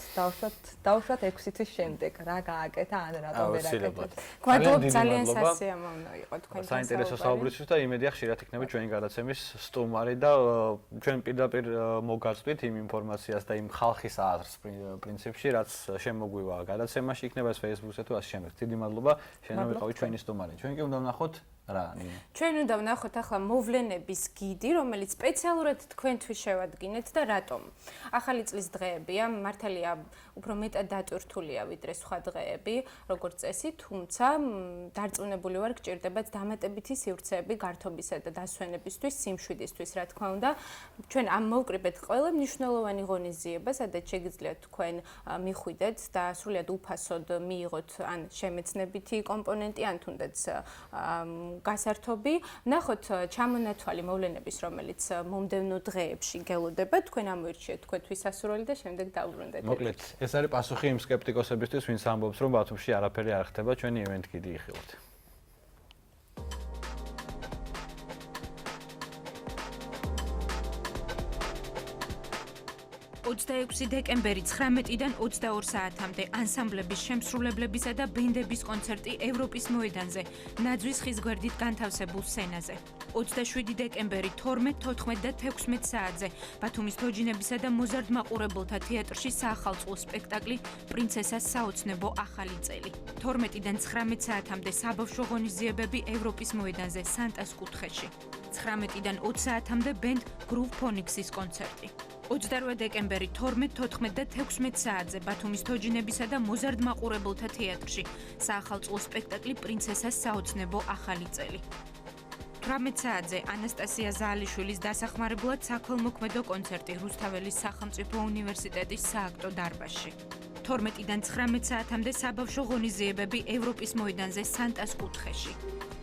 დავუშვათ 6 თვის შემდეგ, რა გააკეთა ან რატომ ვერ აკეთა. გვადლობ ძალიან სასიამოვნო იყო თქვენთან საინტერესო საუბრისთვის და იმედია ხშირად იქნება ჩვენი გადაცემის სტუმარი და ჩვენ პირდაპირ მოგაწვით იმ ინფორმაციას და იმ ხალხის აზრს პრინციპში, რაც შემოგვივა გადაცემაში, იქნება ეს Facebook-ზე თუ ასე შემდეგ. დიდი მადლობა, შენავიყავით ჩვენი სტუმარი. ჩვენ კი უნდა ვნახოთ რა ნინო. ჩვენ უნდა ვნახოთ ახლა მოვლენების გიდი, რომელიც სპეციალურად თქვენთვის შევადგინეთ და რატომ. ახალი წლის დღეებია, მართალია უფრო მეტად დატვირთულია ვიდრე სხვა დღეები, როგორც წესი, თუმცა დარწმუნებული ვარ, გჭირდებათ დამატებითი სივრცეები გართობისა და დასვენებისთვის, სიმშვიდისთვის, რა თქმა უნდა. ჩვენ ამ მოვკრიბეთ ყველა მნიშვნელოვანი ღონისძიება, სადაც შეგიძლიათ თქვენ მიხვიდეთ და სრულიად უფასოდ მიიღოთ ან შემეცნებითი კომპონენტი, ან თუნდაც გასართობი. ნახოთ ჩამონათვალი მოვლენების, რომელიც მომდევნო დღეებში გელოდება, თქვენ ამოირჩიეთ თქვენთვის სასურველი და შემდეგ დავუბრუნდეთ. მოკლედ, ეს არის პასუხი იმ სკეპტიკოსებისთვის, ვინც ამბობს, რომ ბათუმში არაფერი არ ხდება, ჩვენი ევენთ გიდი იხილოთ. 26 დეკემბერი 19-დან 22 საათამდე ანსამბლების შემსრულებლებისა და ბენდების კონცერტი ევროპის მოედანზე, ნაძვის ხის გვერდით განთავსებულ სცენაზე. 27 დეკემბერი 12, 14 და 16 საათზე ბათუმის თოჯინებისა და მოზარდ მაყურებელთა თეატრში საახალწლო სპექტაკლი პრინცესას საოცნებო ახალი წელი. 12-დან 19 საათამდე საბავშვო ღონისძიებები ევროპის მოედანზე სანტას კუთხეში. 19-დან 20 საათამდე ბენდ Groove Phonics-ის კონცერტი. 28 დეკემბერი 12, 14 და 16 საათზე ბათუმის თოჯინებისა და მოზარდ მაყურებელთა თეატრში საახალწლო სპექტაკლი პრინცესას საოცნებო ახალი წელი. 18 საათზე ანასტასია ზაალიშვილის დასახმარებლად საქველმოქმედო კონცერტი რუსთაველის სახელმწიფო უნივერსიტეტის სააქტო დარბაზში. 12-დან 19 საათამდე საბავშვო ღონისძიებები ევროპის მოედანზე სანტას კუთხეში.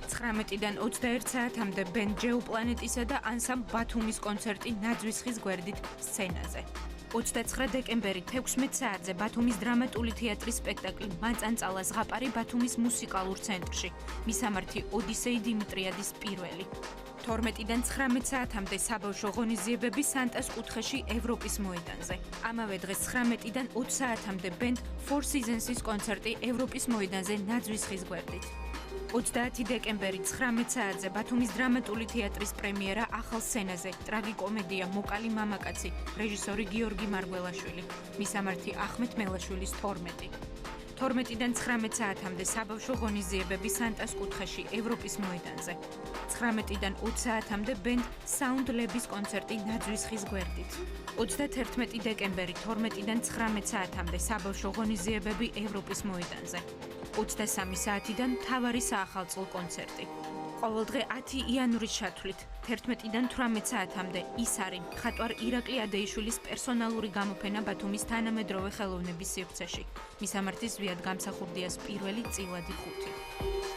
19-დან 21 საათამდე ბენდ ჯეოპლანეტისა და ანსამბლ ბათუმის კონცერტი ნაძვის ხის გვერდით სცენაზე. 29 დეკემბერი 16 საათზე ბათუმის დრამატული თეატრის სპექტაკლი მაწანწალა ზღაპარი ბათუმის მუსიკალურ ცენტრში. მისამართი ოდისეი დიმიტრიადის პირველი. 12-დან 19 საათამდე საბავშვო ღონისძიებები სანტას კუთხეში ევროპის მოედანზე. ამავე დღეს 19-დან 20 საათამდე ბენდ Four Seasons-ის კონცერტი ევროპის მოედანზე ნაძვის ხის გვერდით. 30 დეკემბერი 19 საათზე ბათუმის დრამატული თეატრის პრემიერა ახალ სცენაზე, ტრაგიკომედია მოკალი მამაკაცი, რეჟისორი გიორგი მარგველაშვილი, მისამართი ახმეთ მელაშვილის 12. 12-დან 19 საათამდე საბავშვო ღონისძიებები სანტას კუთხეში ევროპის მოედანზე. 19-დან 20 საათამდე ბენდ Sound Lab-ის კონცერტი ნაძვის ხის გვერდით. 31 დეკემბერი 12-დან 19 საათამდე საბავშვო ღონისძიებები ევროპის მოედანზე. 23 საათიდან მთავარი საახალწლო კონცერტი. ყოველდღე 10 იანვრის ჩათვლით 11-დან 18 საათამდე ის არის მხატვარ ირაკლი ადეიშვილის პერსონალური გამოფენა ბათუმის თანამედროვე ხელოვნების სივრცეში. მისამართი ზვიად გამსახურდიას პირველი წილადი 5.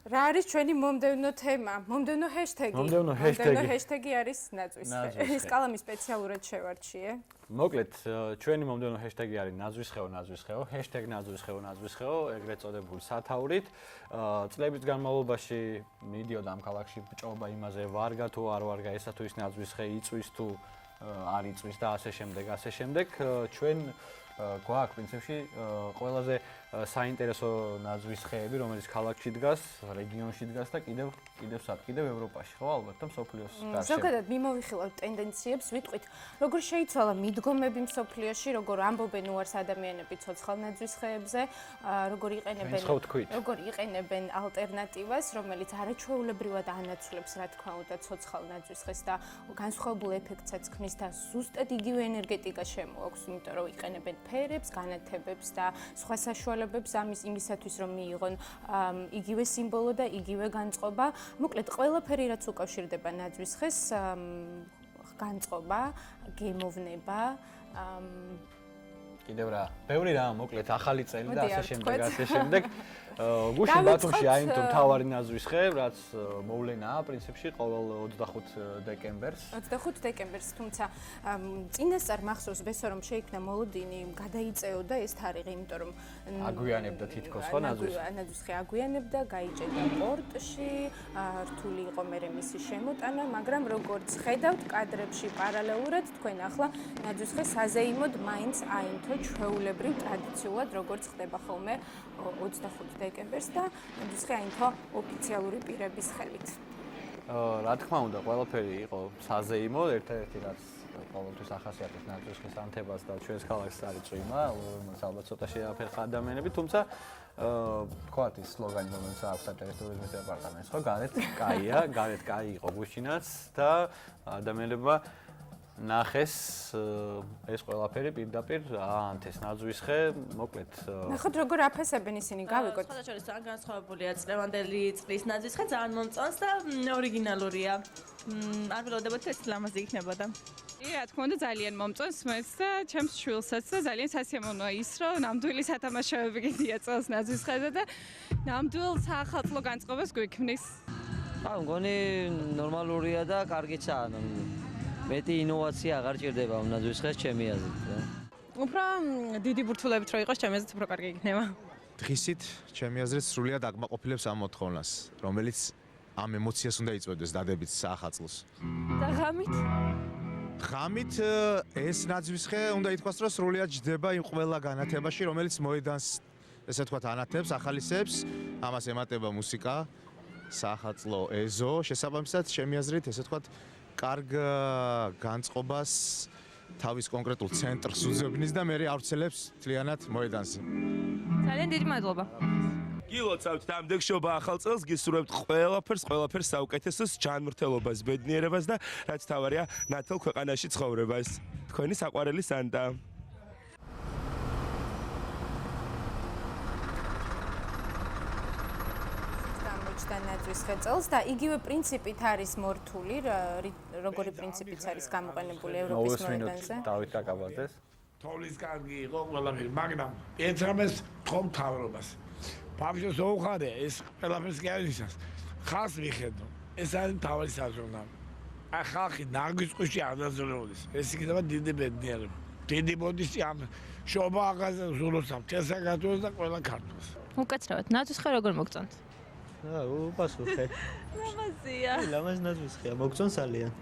რა არის ჩვენი მომდევნო თემა? მომდევნო ჰეშტეგი. მომდევნო ჰეშტეგი. ჰეშტეგი არის ნაძვისხე. ის კალამი სპეციალურად შევარჩიე. მოკლედ, ჩვენი მომდევნო ჰეშტეგი არის ნაძვისხეო, ნაძვისხეო, ჰეშტეგი ნაძვისხეო, ნაძვისხეო, ეგრეთ წოდებული სათაურით. წლების განმავლობაში მიდიოდა ამ ქალაქში ბჭობა იმაზე, ვარგა თუ არ ვარგა, ესა თუ ის ნაძვისხე იწვის თუ არ იწვის და ასე შემდეგ, ასე შემდეგ. ჩვენ გვაქვს პრინციპში ყველაზე საინტერესო ნაძვის ხეები, რომელიც ქალაქში დგას, რეგიონში დგას და კიდევ ევროპაში, ხო, ალბათ და მსოფლიოს გარშემო. ზოგადად მიმოვიხილავთ ტენდენციებს, ვიტყვით, როგორ შეიცვალა მიდგომები მსოფლიოში, როგორ ამბობენ უარს ადამიანები ცოცხალ ნაძვის ხეებზე, როგორ იყენებენ ალტერნატივას, რომელიც არაჩვეულებრივად ანაცვლებს, რა თქმა უნდა, ცოცხალ ნაძვის ხეს და განსხვავებულ ეფექტსაც ქმნის და ზუსტად იგივე ენერგეტიკა შემოაქვს, იმიტომ რომ იყენებენ ფერებს, განათებებს და სხვა საშუალებებს იმისათვის, რომ მიიღონ იგივე სიმბოლო და იგივე განწყობა. მოკლედ, ყველაფერი რაც უკავშირდება ნაძვის ხეს, განწყობა, გემოვნება, კიდევ რა, ბევრი რა, მოკლედ, ახალი წელი და ასე შემდეგ. გუშინ ბათუმში აიმთო მთავარი ნაძვის ხე, რაც მოვლენაა პრინციპში ყოველ 25 დეკემბერს. 25 დეკემბერს, თუმცა წინასწარ მახსოვს ბესო რომ შეიქმნა მოლოდინი, გადაიწეოდა ეს თარიღი, იმიტომ რომ აგვიანებდა თითქოს ხო ნაძვის ხე აგვიანებდა, გაიჭედა პორტში, რთული იყო მერე მისი შემოტანა, მაგრამ როგორც ხედავთ კადრებში პარალელურად, თქვენ ახლა ნაძვის ხე საზეიმოდ მაინც აიმთო ჩვეულებრივ ტრადიციულად, როგორც ხდება ხოლმე 25 დეკემბერს და ნაძვის ხე აიმთო ოფიციალური პირების ხელით. რა თქმა უნდა, ყველაფერი იყო საზეიმო, ერთ-ერთი რაც ყოველთვის ახასიათებს ნაძვის ხეს ანთებას და ჩვენს ქალაქს არის წვიმა, რომელიც ალბათ ცოტა შეაფერხა ადამიანები, თუმცა თქვათ ის სლოგანი, რომელიც აქვს საჯარო ტურიზმის დეპარტამენტს, ხო, გარეთ კაია, გარეთ კაი იყო გუშინაც და ადამიანებმა ნახეს ეს ყველაფერი პირდაპირ აანთეს ნაძვის ხე, მოკლედ. ნახოთ როგორ აფასებენ ისინი, გავიგოთ. სხვადასხვა ძალიან განსხვავებულია წლევანდელი წყლის ნაძვის ხე, ძალიან მომწონს და ორიგინალურია. არ ველოდებოდი ეს ლამაზი იქნებოდა. რა თქმა უნდა ძალიან მომწონს მეც და ჩემს შვილსაც და ძალიან სასიამოვნოა ის რომ ნამდვილი სათამაშოები კიდია წელს ნაძვის ხეზე და ნამდვილ საახალწლო განწყობას გვიქმნის. მგონი ნორმალურია და კარგიცაა. მეტი ინოვაცია აღარ ჭირდება ნაძვის ხეს ჩემი აზრით. უფრო დიდი ბურთულებით რო იყოს ჩემი აზრით უფრო კარგი იქნება. დღისით ჩემი აზრით სრულიად აკმაყოფილებს ამ მოთხოვნას, რომელიც ამ ემოციას უნდა იწვევდეს დადებით საახალწლოს. და ღამით? ღამით ეს ნაძვის ხე უნდა ითქვას, რომ სრულიად ჯდება იმ ყველა განათებაში, რომელიც მოედანს ესე ვთქვათ ანათებს, ახალისებს, ამას ემატება მუსიკა, საახალწლო ეზო, შესაბამისად ჩემი აზრით ესე ვთქვათ კარგ განწყობას თავის კონკრეტულ ცენტრს უძებნის და მე ავრცელებს თლიანად მოედანზე. ძალიან დიდი მადლობა. გილოცავთ დამდეგშობა ახალ წელს, გისურვებთ ყველაფერს საუკეთესოს, ჯანმრთელობას, ბედნიერებას და რაც თავარია, ნათელ ქვეყანაში ცხოვრებას. თქვენი საყვარელი სანტა. ნაძვის ხე წელს და იგივე პრინციპით არის მორთული, როგორი პრინციპიც არის გამოყენებული ევროპის მოედანზე. დავით კაკაბაძეს. თოვლის კარგი იყო ყველაფერი, მაგრამ ეცრამეს თქო მთავრობას. ბავშვს უხარე ეს ყველაფერს კი არის ისას. ხალხს მიხედო. ეს არის მთავარი საზრუნავი. აი ხალხი ნაგვისყუში არ დაზრუნოს. ეს იქნება დიდი ბედნიერება. დიდი ბოდიში ამ შობა აღაზე ზულოსავთ საქართველოს და ყველა ქართულს. უკაცრავად, ნაძვის ხე როგორ მოგწონთ? უპასუხე. ლამაზია. ლამაზ ნაძვის ხეა, მოგწონს ძალიან.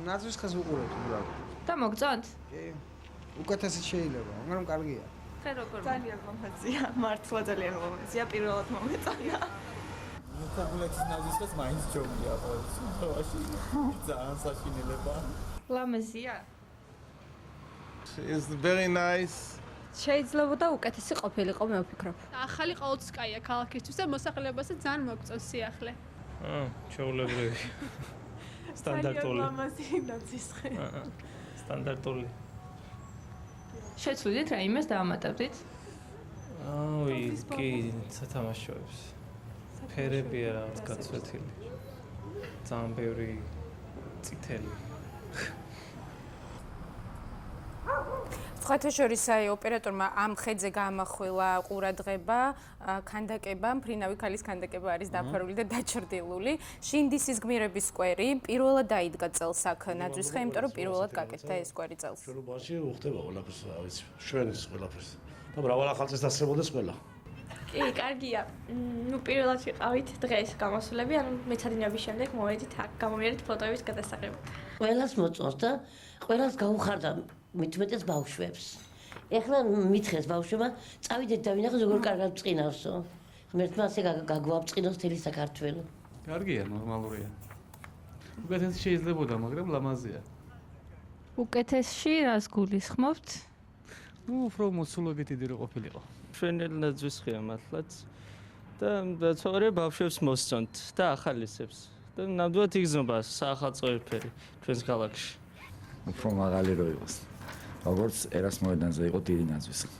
ნაძვის ხეს უყურებთ უბრალოდ. და მოგწონთ? კი. უკეთესად შეიძლება, მაგრამ კარგია. ხე როგორ? ძალიან ლამაზია, მართლა ძალიან ლამაზია, პირველად მომეწონა. ნუქაბულეთის ნაძვის ხეს მაინც ჯობია ყოველ შემთხვევაში. ძალიან საშინელება. ლამაზია. It's very nice. შეიძლება და უკეთესი ყოფილიყო მე ვფიქრობ. ახალი ყოველთვის კაია ქალაქისთვის და მოსახლეობასაც ძალიან მოგწონს სიახლე. ჩვეულებრივი. სტანდარტული. ლამაზი ნაძვის ხე. სტანდარტული. შეცვლით რა იმას დაამატებდით? კი, სათამაშოებს. ფერებია რაღაც გაცვეთილი. ძალიან ბევრი წითელი. სხვათა შორის ოპერატორმა ამ ხედზე გაამახვილა ყურადღება, ქანდაკება, მფრინავი ქალის ქანდაკება არის დაფარული და დაჩრდილული. შინდისის გმირების სკვერი პირველად დაიდგა წელს აქ ნაძვის ხე, იმიტომ რომ პირველად გაკეთდა ეს სკვერი წელს. შენობაში უხდება ყველაფერს, ვიცი, შვენის ყველაფერს. და მრავალ ახალწელს დასწრებოდეს ყველა. კი, კარგია. პირველად ვიყავით დღეს გამოსვლები, ანუ მეცადინების შემდეგ მოვედით აქ, გამომიერეთ ფოტოების გადასაღებად. ყველას მოწონს და ყველას გაუხარდა მithumetes ბავშვებს. ეხლა მითხეს ბავშვებმა, წავიდეთ და ვინახოთ როგორ კარგად წინავსო. ღმერთმა ასე გაგვაფწინოს მთელი საქართველო. კარგია, ნორმალურია. უკეთესი შეიძლებოდა, მაგრამ ლამაზია. უკეთესში რას გულისხმობთ? უფრო მოცულობითი დიდი რო ყოფილიყო. ჩვენელ ნაძვისხეა მართლაც და ცოტა ბავშვებს მოსწონთ და ახალისებს. და ნამდვილად იგრძნობა საახალწლო ერთფერი ჩვენს ქალაქში. უფრო მაღალი რო იყოს. როგორც ერას მოედანზე იყო დიდი ნაძვისხე.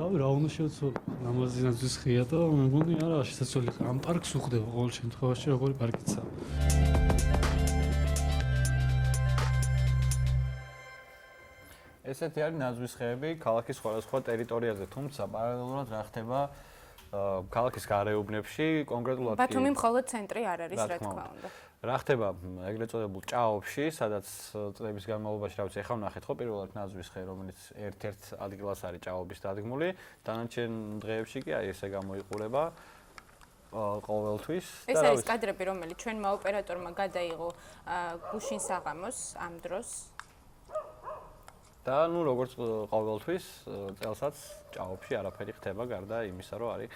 რა უნდა შევცო ლამაზი ნაძვისხეა და მეგონი არა შესაძლოა ამ პარკს უხდება ყოველ შემთხვევაში როგორი პარკიცაა. ესეთი არის ნაძვისხეები ქალაქის სხვადასხვა ტერიტორიაზე, თუმცა პარალელურად რა ხდება ქალაქის გარეუბნებში, კონკრეტულად ბათუმი მხოლოდ ცენტრი არ არის, რა თქმა უნდა. რა ხდება ეგრეთ წოდებულ ჭაობში, სადაც წლების განმავლობაში, რა ვიცი, ეხლა ვნახეთ ხო პირველად ნაძვისხე, რომელიც ერთ-ერთ ადგილას არის ჭაობის დადგმული, დანარჩენ დღეებში კი აი ესე გამოიყურება ყოველთვის. ეს არის კადრები, რომელიც ჩვენმა ოპერატორმა გადაიღო გუშინ საღამოს ამ დროს. და ნუ როგორც ყოველთვის წელსაც ჭაობში არაფერი ხდება გარდა იმისა, რომ არის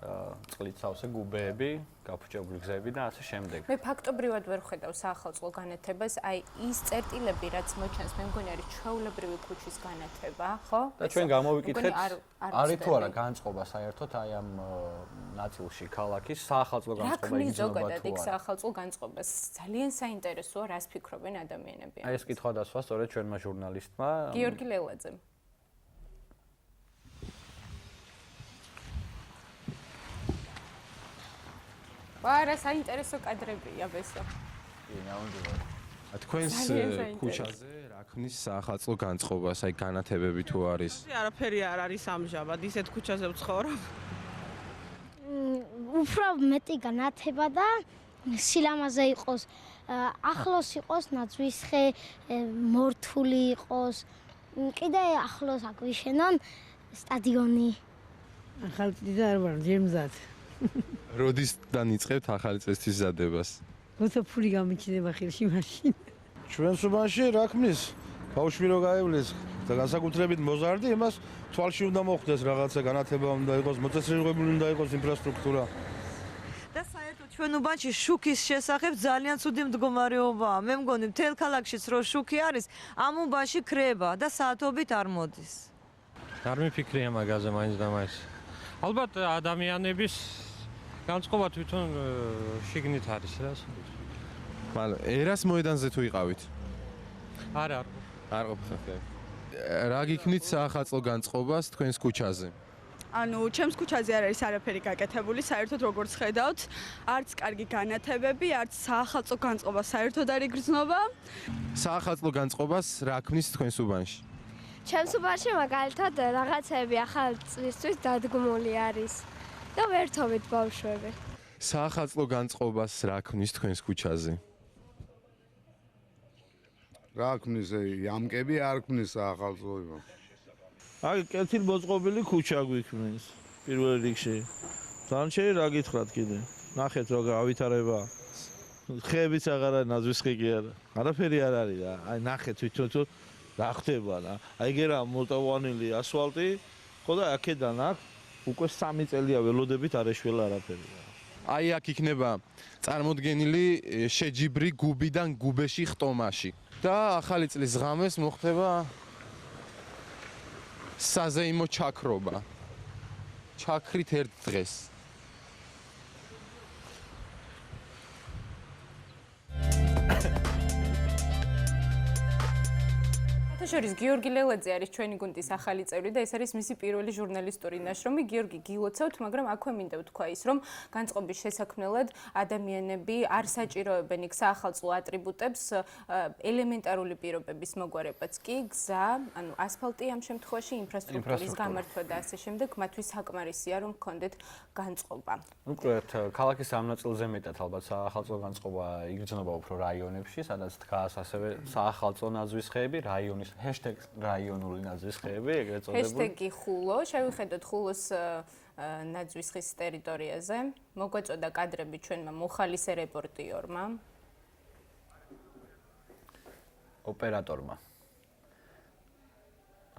წყლით სავსე გუბეები, გაფუჭებული გზები და ასე შემდეგ. მე ფაქტობრივად ვერ ხედავ საახალწლო განათებას, აი ის წერტილები, რაც მოჩანს, მე მგონი არის ჩვეულებრივი ქუჩის განათება, ხო? და ჩვენ გამოვიკითხეთ, არის თუ არა განწყობა საერთოდ აი ამ ნაწილში ქალაქის საახალწლო განწყობა იგრძნობა თუ იგრძნობა არა? იქ საახალწლო განწყობას ძალიან საინტერესოა, რას ფიქრობენ ადამიანები. აი ეს კითხვა დასვა სწორედ ჩვენმა ჟურნალისტმა. გიორგი ლელაძემ. ვარა საინტერესო კადრებია ბესო. თქვენს ქუჩაზე რა ქმნის საახალწლო განწყობას, აი განათებები თუ არის? არაფერი არ არის ამჟამად, ისეთ ქუჩაზე ვცხოვრობ. უფრო მეტი განათება და სილამაზე იყოს, ახლოს იყოს ნაძვისხე, მორთული იყოს. კიდე ახლოს აგვიშენონ სტადიონი. ახალი წელი არ ვარ, ჯემზად. როდის დაიწყებთ ახალი წესთვის ზადებას? როცა ფული გამიჩნდება ხელში მაშინ. ჩვენს უბანში რა ქმნის? ბავშვი რო გაივლის და განსაკუთრებით მოზარდი, იმას თვალში უნდა მოხვდეს რაღაცა განათება უნდა იყოს, მოწესრიგებული უნდა იყოს ინფრასტრუქტურა. და საერთოდ ჩვენ უბანში შუქის შესახებ ძალიან ცუდი მდგომარეობაა. მე მგონი მთელ ქალაქშიც რო შუქი არის, ამ უბანში ქრება და საათობით არ მოდის. არ მიფიქრია მაგაზე მაინც და მაინც. ალბათ ადამიანების განწყობა თვითონ შიგნით არის რა. მაგრამ ერას მოედანზე თუ იყავით? არა. არ ყოფილიყავით. რა გიქნით საახალწლო განწყობას თქვენს ქუჩაზე? ანუ ჩემს ქუჩაზე არ არის არაფერი გაკეთებული, საერთოდ როგორც ხედავთ, არც კარგი განათებები, არც საახალწლო განწყობა საერთოდ არ იგრძნობა. საახალწლო განწყობას რა ქმნის თქვენს უბანში? ჩემს უბანში მაგალითად რაღაცები ახალ წლისთვის დადგმული არის და ვერთობით ბავშვები. საახალწლო განწყობას რა ქმნის თქვენს ქუჩაზე? რა ქმნის იამკები არ ქმნის საახალწლოება. აი კეთილმოწყობილი ქუჩა გვიქმნის პირველ რიგში. დანარჩენი რა გითხრათ კიდე? ნახეთ რა გავითარება. ხეებიც აღარ არის, ნაძვისხე კი არა. არაფერი არ არის რა. აი ნახეთ თვითონ თუ რა ხდება რა. აი ეგერა მოტოვანილი ასფალტი, ხო და აქედან აქ უკვე 3 წელია ველოდებით არ ეშველა არაფერი. აი აქ იქნება წარმოდგენილი შეჯიბრი გუბიდან გუბეში ხტომაში. და ახალი წლის ღამეს მოხდება საზეიმო ჩაქრობა. ჩაქრით ერთ დღეს. შორის გიორგი ლელაძე არის ჩვენი გუნდის ახალი წევრი და ეს არის მისი პირველი ჟურნალისტური ნაშრომი. გიორგი, გილოცავთ, მაგრამ აქვე მინდა ვთქვა ის, რომ განწყობის შესაქმნელად ადამიანები არ საჭიროებენ იქ საახალწლო ატრიბუტებს, ელემენტარული პირობების მოგვარებაც კი, გზა, ანუ ასფალტი ამ შემთხვევაში, ინფრასტრუქტურის გამართვა და ასე შემდეგ, მათთვის საკმარისია, რომ გქონდეთ განწყობა. უბრალოდ ქალაქის ამ ნაწილზე მეტად ალბათ საახალწლო განწყობა იგრძნობა უფრო რაიონებში, სადაც დგას ასევე საახალწლო ნაძვისხეები, რაიონის #რაიონული ნაძვისხეები, ეგრეთ წოდებული. #ხულო, შევიხედოთ ხულოს ნაძვისხის ტერიტორიაზე. მოგვეწოდა კადრები ჩვენმა მოხალისე რეპორტიორმა. ოპერატორმა.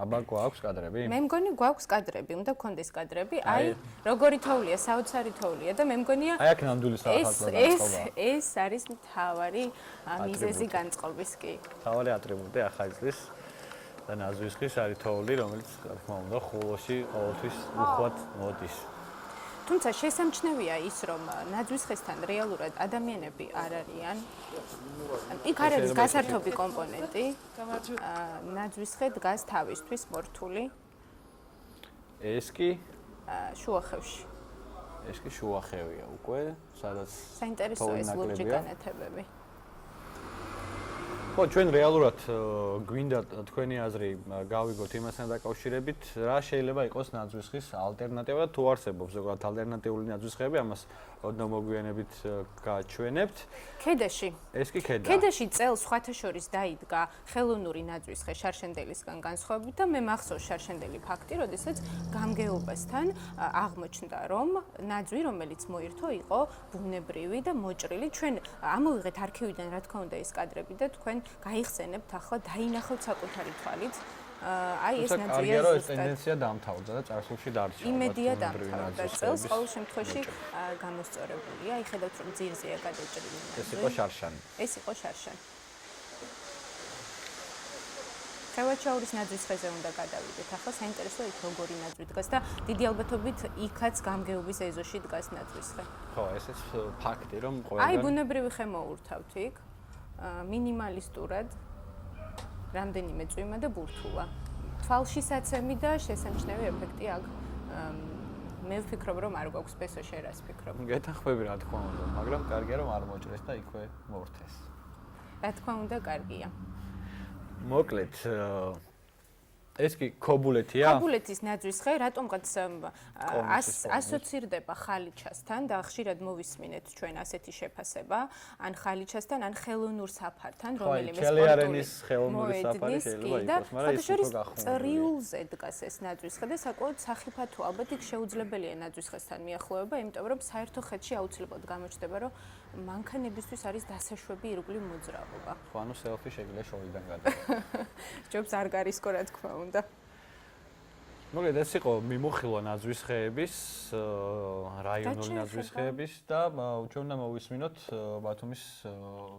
აბა გვაქვს კადრები? მე მგონი გვაქვს კადრები, უნდა გქონდეს კადრები. აი, როგორი თოვლია, საოცარი თოვლია და მე მგონია აი აქ ნამდვილი საახალწლო განწყობა. ეს არის მთავარი მიზეზი განწყობის კი. მთავარი ატრიბუტი ახალწლის და ნაძვისხის არის თოვლი, რომელიც რა თქმა უნდა ხულოში ყოველთვის უხვად მოდის. თუმცა შესამჩნევია ის, რომ ნაძვისხესთან რეალურად ადამიანები არ არიან. იქ არ არის გასართობი კომპონენტი. ნაძვისხე დგას თავისთვის მორთული. ეს კი შუახევში. ეს კი შუახევია უკვე, სადაც საინტერესოა ეს ლურჯი განათებები. ხო, ჩვენ რეალურად გვინდა თქვენი აზრი გავიგოთ იმასთან დაკავშირებით, რა შეიძლება იყოს ნაძვისხის ალტერნატივა და თუ არსებობს ზოგადად ალტერნატიული ნაძვისხეები, ამას ოდნავ მოგვიანებით გაჩვენებთ. ქედაში. ეს კი ქედა. ქედაში წელს სხვათა შორის დაიდგა ხელოვნური ნაძვისხე შარშენდელისგან განსხვავებით და მე მახსოვს შარშენდელი ფაქტი, როდესაც გამგეობასთან აღმოჩნდა, რომ ნაძვი, რომელიც მოირთო, იყო ბუნებრივი და მოჭრილი. ჩვენ ამოვიღეთ არქივიდან, რა თქმა უნდა, ეს კადრები და თქვენ გაიხსენებთ ახლა დაინახავთ საკუთარი თვალით. აი ეს ნაძვია ზუსტად. ეს ზუსტად. ტენდენცია დამთავრდა და წარსულში დარჩა. იმედია დამთავრდა წელს, ყოველ შემთხვევაში გამოსწორებულია. აი ხედავთ რომ ძირზეა გადაჭრილი. ეს იყო შარშანი. ეს იყო შარშანი. ხევაჩაურის ნაძვისხეზე უნდა გადავიდეთ. ახლა საინტერესოა იქ როგორი ნაძვი დგას და დიდი ალბათობით იქაც გამგეობის ეზოში დგას ნაძვისხე. ხო, ესეც ფაქტი რომ აი ყველგან ბუნებრივი ხე მოურთავთ იქ. მინიმალისტურად რამდენიმე წვიმა და ბურთულა. თვალში საცემი და შესამჩნევი ეფექტი აქ. მე ვფიქრობ რომ არ გვაქვს პესო შე რას ფიქრობ. გეთანხმები რა თქმა უნდა, მაგრამ კარგია რომ არ მოჭრეს და იქვე მორთეს. რა თქმა უნდა, კარგია. მოკლედ ეს კი ქობულეთია? ქობულეთის ნაძვისხე რატომღაც ასოცირდება ხალიჩასთან და ხშირად მოვისმინეთ ჩვენ ასეთი შეფასება, ან ხალიჩასთან, ან ხელოვნურ საფართან, რომელიმე ჩელეარენის ხელოვნური საფარი შეიძლება იყოს, მაგრამ ის უფრო გახმოვანია. წრიულზე დგას ეს ნაძვისხე და საკმაოდ სახიფათო, ალბათ იქ შეუძლებელია ნაძვისხესთან მიახლოება, იმიტომ რომ საერთო ხედში აუცილებლად გამოჩნდება, რომ მანქანებისთვის არის დასაშვები ირგვლივ მოძრაობა. ხო, ანუ სელფი შეგიძლია შორიდან გადაიღო. ჯობს არ გარისკო რა თქმა უნდა. მოკლედ ეს იყო მიმოხილვა ნაძვისხეების, რაიონული ნაძვისხეების და ჩვენ უნდა მოვისმინოთ ბათუმის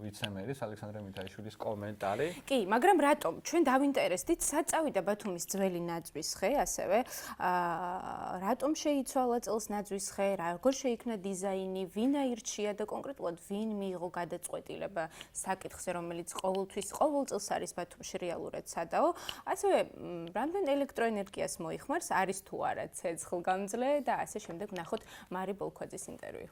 ვიცემერის ალექსანდრე მითაიშვილის კომენტარი. კი, მაგრამ რატომ? ჩვენ დავინტერესდით, სად წავიდა ბათუმის ძველი ნაძვისხე, ასევე რატომ შეიცვალა წელს ნაძვისხე, როგორ შეიქმნა დიზაინი, ვინ აირჩია და კონკრეტულად ვინ მიიღო გადაწყვეტილება საკითხზე, რომელიც ყოველ წელს არის ბათუმში რეალურად სადაო. ასევე რამდენ ელექტროენერგიას მოიხმარს, არის თუ არა ცეცხლგამძლე და ასე შემდეგ ვნახოთ მარი ბოლქვაძის ინტერვიუ.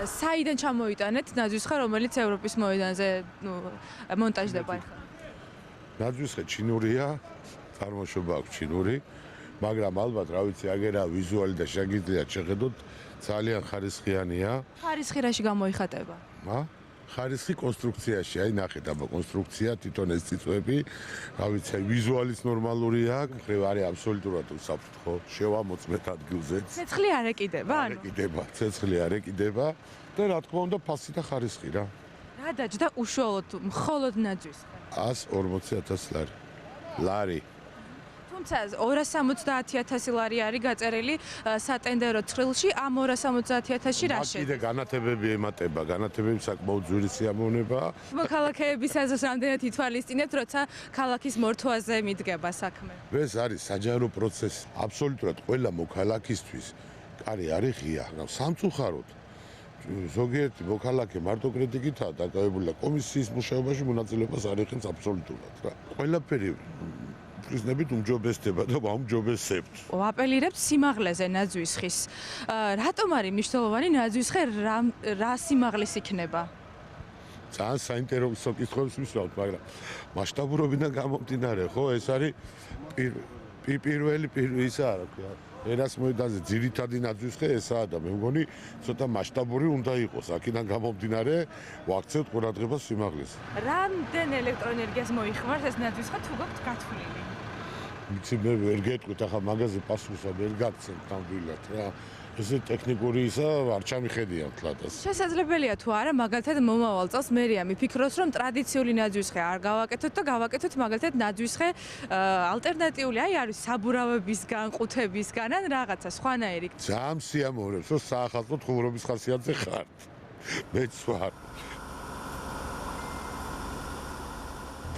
საიდან ჩამოიტანეთ ნაძვისხე, რომელიც ევროპის მოედანზე მონტაჟდება? ნაძვისხე ჩინურია, წარმოშობა აქვს ჩინური, მაგრამ ალბათ რა ვიცი, აგერა ვიზუალი და შეგიძლიათ შეხედოთ, ძალიან ხარისხიანია. ხარისხი რაში გამოიხატება? ხარისხი კონსტრუქციაში, აი ნახეთ აბა კონსტრუქცია, თვითონ ეს წიწვები, რა ვიცი, ვიზუალიც ნორმალური აქვს, არის აბსოლუტურად უსაფრთხო, შევამოწმეთ ადგილზე. ცეცხლი არ ეკიდება? არ ეკიდება, ცეცხლი არ ეკიდება და რა თქმა უნდა ფასი და ხარისხი რა. რა დაჯდა უშუალოდ მხოლოდ ნაძვისხე? 140,000 ლარი. თუმცა 270,000 ლარი არის გაწერილი სატენდერო ცხრილში, ამ 270,000-ში რა შედის? კიდე განათებები ემატება, განათებები საკმაოდ ძვირი სიამოვნებაა. მოქალაქეების აზრს რამდენად ითვალისწინებთ, როცა ქალაქის მორთვაზე მიდგება საქმე? ეს არის საჯარო პროცესი. აბსოლუტურად ყველა მოქალაქისთვის კარი არის ღია. სამწუხაროდ ზოგიერთი მოქალაქე მარტო კრიტიკითაა დაკავებული და კომისიის მუშაობაში მონაწილეობას არ იღებს აბსოლუტურად რა. ყველაფერი პრიზნებით უმჯობესდება და აუმჯობესებთ. ვაპელირებთ სიმაღლეზე ნაძვისხის. რატომ არის მნიშვნელოვანი ნაძვისხე რა სიმაღლის იქნება? ძალიან საინტერესო კითხვებს მისვავთ, მაგრამ მასშტაბურობიდან გამომდინარე, ხო, ეს არის პირველი ისა რა ქვია, ერას მოედანზე ძირითადი ნაძვისხე ესაა და მე მგონი ცოტა მასშტაბური უნდა იყოს. აქედან გამომდინარე ვაქცევთ ყურადღებას სიმაღლეს. რამდენ ელექტროენერგიას მოიხმართ ეს ნაძვისხე თუ გაქვთ გათვლილი? ვიცი მე ვერ გეტყვით ახლა მაგაზე პასუხსა ვერ გაგცემ ნამდვილად რა. ესე ტექნიკური ისა არ ჩამიხედია მთლადას. შესაძლებელია თუ არა, მაგალითად მომავალ წელს მერია მიფიქროს, რომ ტრადიციული ნაძვისხე არ გავაკეთოთ და გავაკეთოთ მაგალითად ნაძვისხე ალტერნატიული, აი არის საბურავებისგან, ყუთებისგან ან რაღაცა სხვანაირი. ძალიან სიამოვნებს, რომ საახალწლო ცხოვრების ხასიათზე ხართ. მეც ვარ.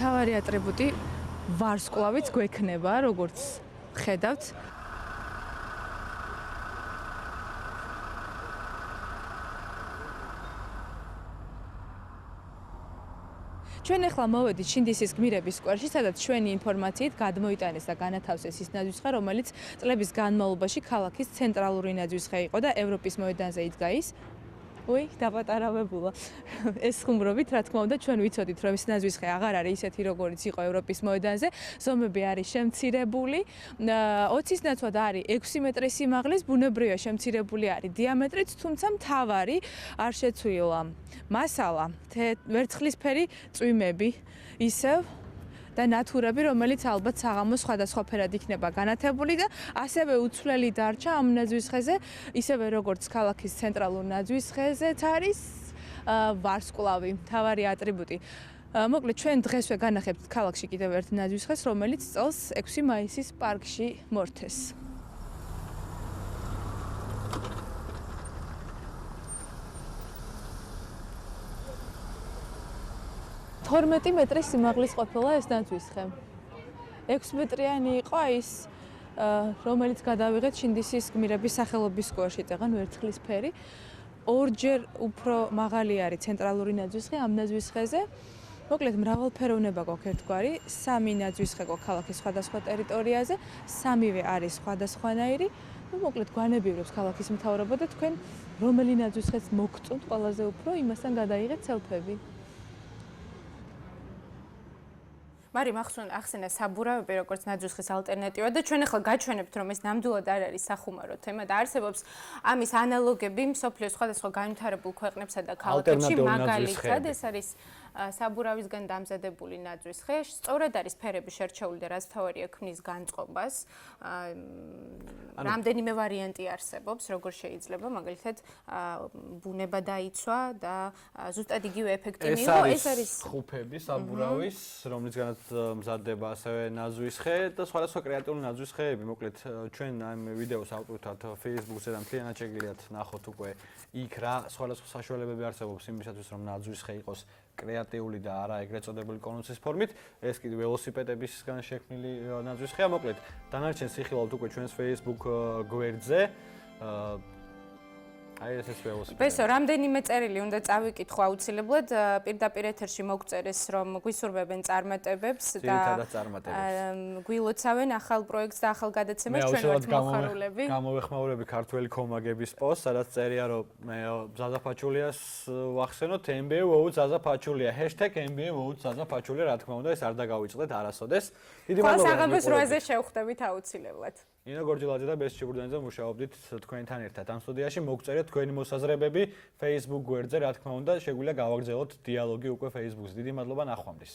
თავარი ატრიბუტი ვარსკვლავიც გვექნება, როგორც ხედავთ. ჩვენ ახლა მოვედით შინდისის გმირების სკვერში, სადაც ჩვენი ინფორმაციით გადმოიტანეს და განათავსეს ის ნაძვისხე, რომელიც წლების განმავლობაში ქალაქის ცენტრალური ნაძვისხე იყო და ევროპის მოედანზე იდგა ის. დაპატარავებულა. ეს ხუმრობით, რა თქმა უნდა, ჩვენ ვიცოდით, რომ ეს ნაძვისხე აღარ არის ისეთი, როგორიც იყო ევროპის მოედანზე. ზომები არის შემცირებული. 20-ის ნაცვლად არის 6 მეტრის სიმაღლის, ბუნებრივია შემცირებული არის დიამეტრით, თუმცა მთავარი არ შეცვლილა. მასალა, ვერცხლისფერი წვიმები, ისევ და ნათურები, რომელიც ალბათ საღამოს სხვადასხვაფერად იქნება განათებული და ასევე უცვლელი დარჩა ამ ნაძვისხეზე, ისევე როგორც ქალაქის ცენტრალურ ნაძვისხეზეც არის ვარსკვლავი, მთავარი ატრიბუტი. მოკლედ ჩვენ დღესვე განახებთ ქალაქში კიდევ ერთ ნაძვისხეს, რომელიც წელს 6 მაისის პარკში მორთეს. 12 მეტრის სიმაღლის ყოფილა ეს ნაძვისხე. 6 მეტრიანი იყო ის, რომელიც გადავიღეთ შინდისის გმირების სახელობის სკვერში, წეგან ვერცხლისფერი. ორჯერ უფრო მაღალი არის ცენტრალური ნაძვისხე ამ ნაძვისხეზე. მოკლედ მრავალფეროვნება გვაქვს ერთგვარი, 3 ნაძვისხე გვაქვს ქალაქის სხვადასხვა ტერიტორიაზე, 3-ვე არის სხვადასხვანაირი. მოკლედ გვანებიერებს ქალაქის მთავრობა და თქვენ რომელი ნაძვისხეც მოგწონთ ყველაზე უფრო, იმასთან გადაიღეთ სელფები. მარი ახსენა საბურავები როგორც ნაძვისხის ალტერნატივა და ჩვენ ახლა გაჩვენებთ რომ ეს ნამდვილად არ არის სახუმარო თემა და არსებობს ამის ანალოგები მსოფლიოს სხვადასხვა განვითარებულ ქვეყნებსა და ქალაქებში მაგალითად ეს არის საბურავისგან დამზადებული ნაძვისხე სწორედ არის ფერები შერჩეული და რაც თავარია ქმნის განწყობას რამდენიმე ვარიანტი არსებობს როგორ შეიძლება მაგალითად ბუნება დაიცვა და ზუსტად იგივე ეფექტი მიიღო ეს არის ხუფები საბურავის რომლისგანაც მზადდება ასევე ნაძვისხე და სხვადასხვა კრეატიული ნაძვისხეები მოკლედ ჩვენ ამ ვიდეოს ავტვირთვათ Facebook-ზე და მთლიანად შეგიძლიათ ნახოთ უკვე იქ რა სხვადასხვა საშუალებები არსებობს იმისათვის რომ ნაძვისხე იყოს კრეატიული და არა ეგრეთ წოდებული კონუსის ფორმით ეს კიდე ველოსიპედებისგან შექმნილი ნაძვისხეა მოკლედ დანარჩენ სიხილავთ უკვე ჩვენს Facebook გვერდზე აი ეს ველოსიპედი ბესო რამდენიმე წერილი უნდა წავიკითხო აუცილებლად პირდაპირ ეთერში მოგწერეს რომ გვისურვებენ წარმატებებს და გვილოცავენ ახალ პროექტს და ახალ გადაცემას ჩვენ ვართ მოხარულები გამოვეხმაურები ქართველი კომაგების პოსტს სადაც წერია რომ მე ზაზაფაჩულიას ვახსენოთ MBA-ო ზაზაფაჩულია #MBA-ო ზაზაფაჩულია რა თქმა უნდა ეს არ დაგავიწყდეთ არასოდეს დიდი მადლობა საღამოს 8-ზე შევხვდებით აუცილებლად ინა გორჯილაძე და ბესჭი ბურდანიძე მუშაობდით თქვენთან ერთად ამ სტუდიაში მოგწერეთ თქვენი მოსაზრებები Facebook გვერდზე რა თქმა უნდა შეგვიძლია გავაგრძელოთ დიალოგი უკვე Facebook-ზე დიდი მადლობა ნახვამდის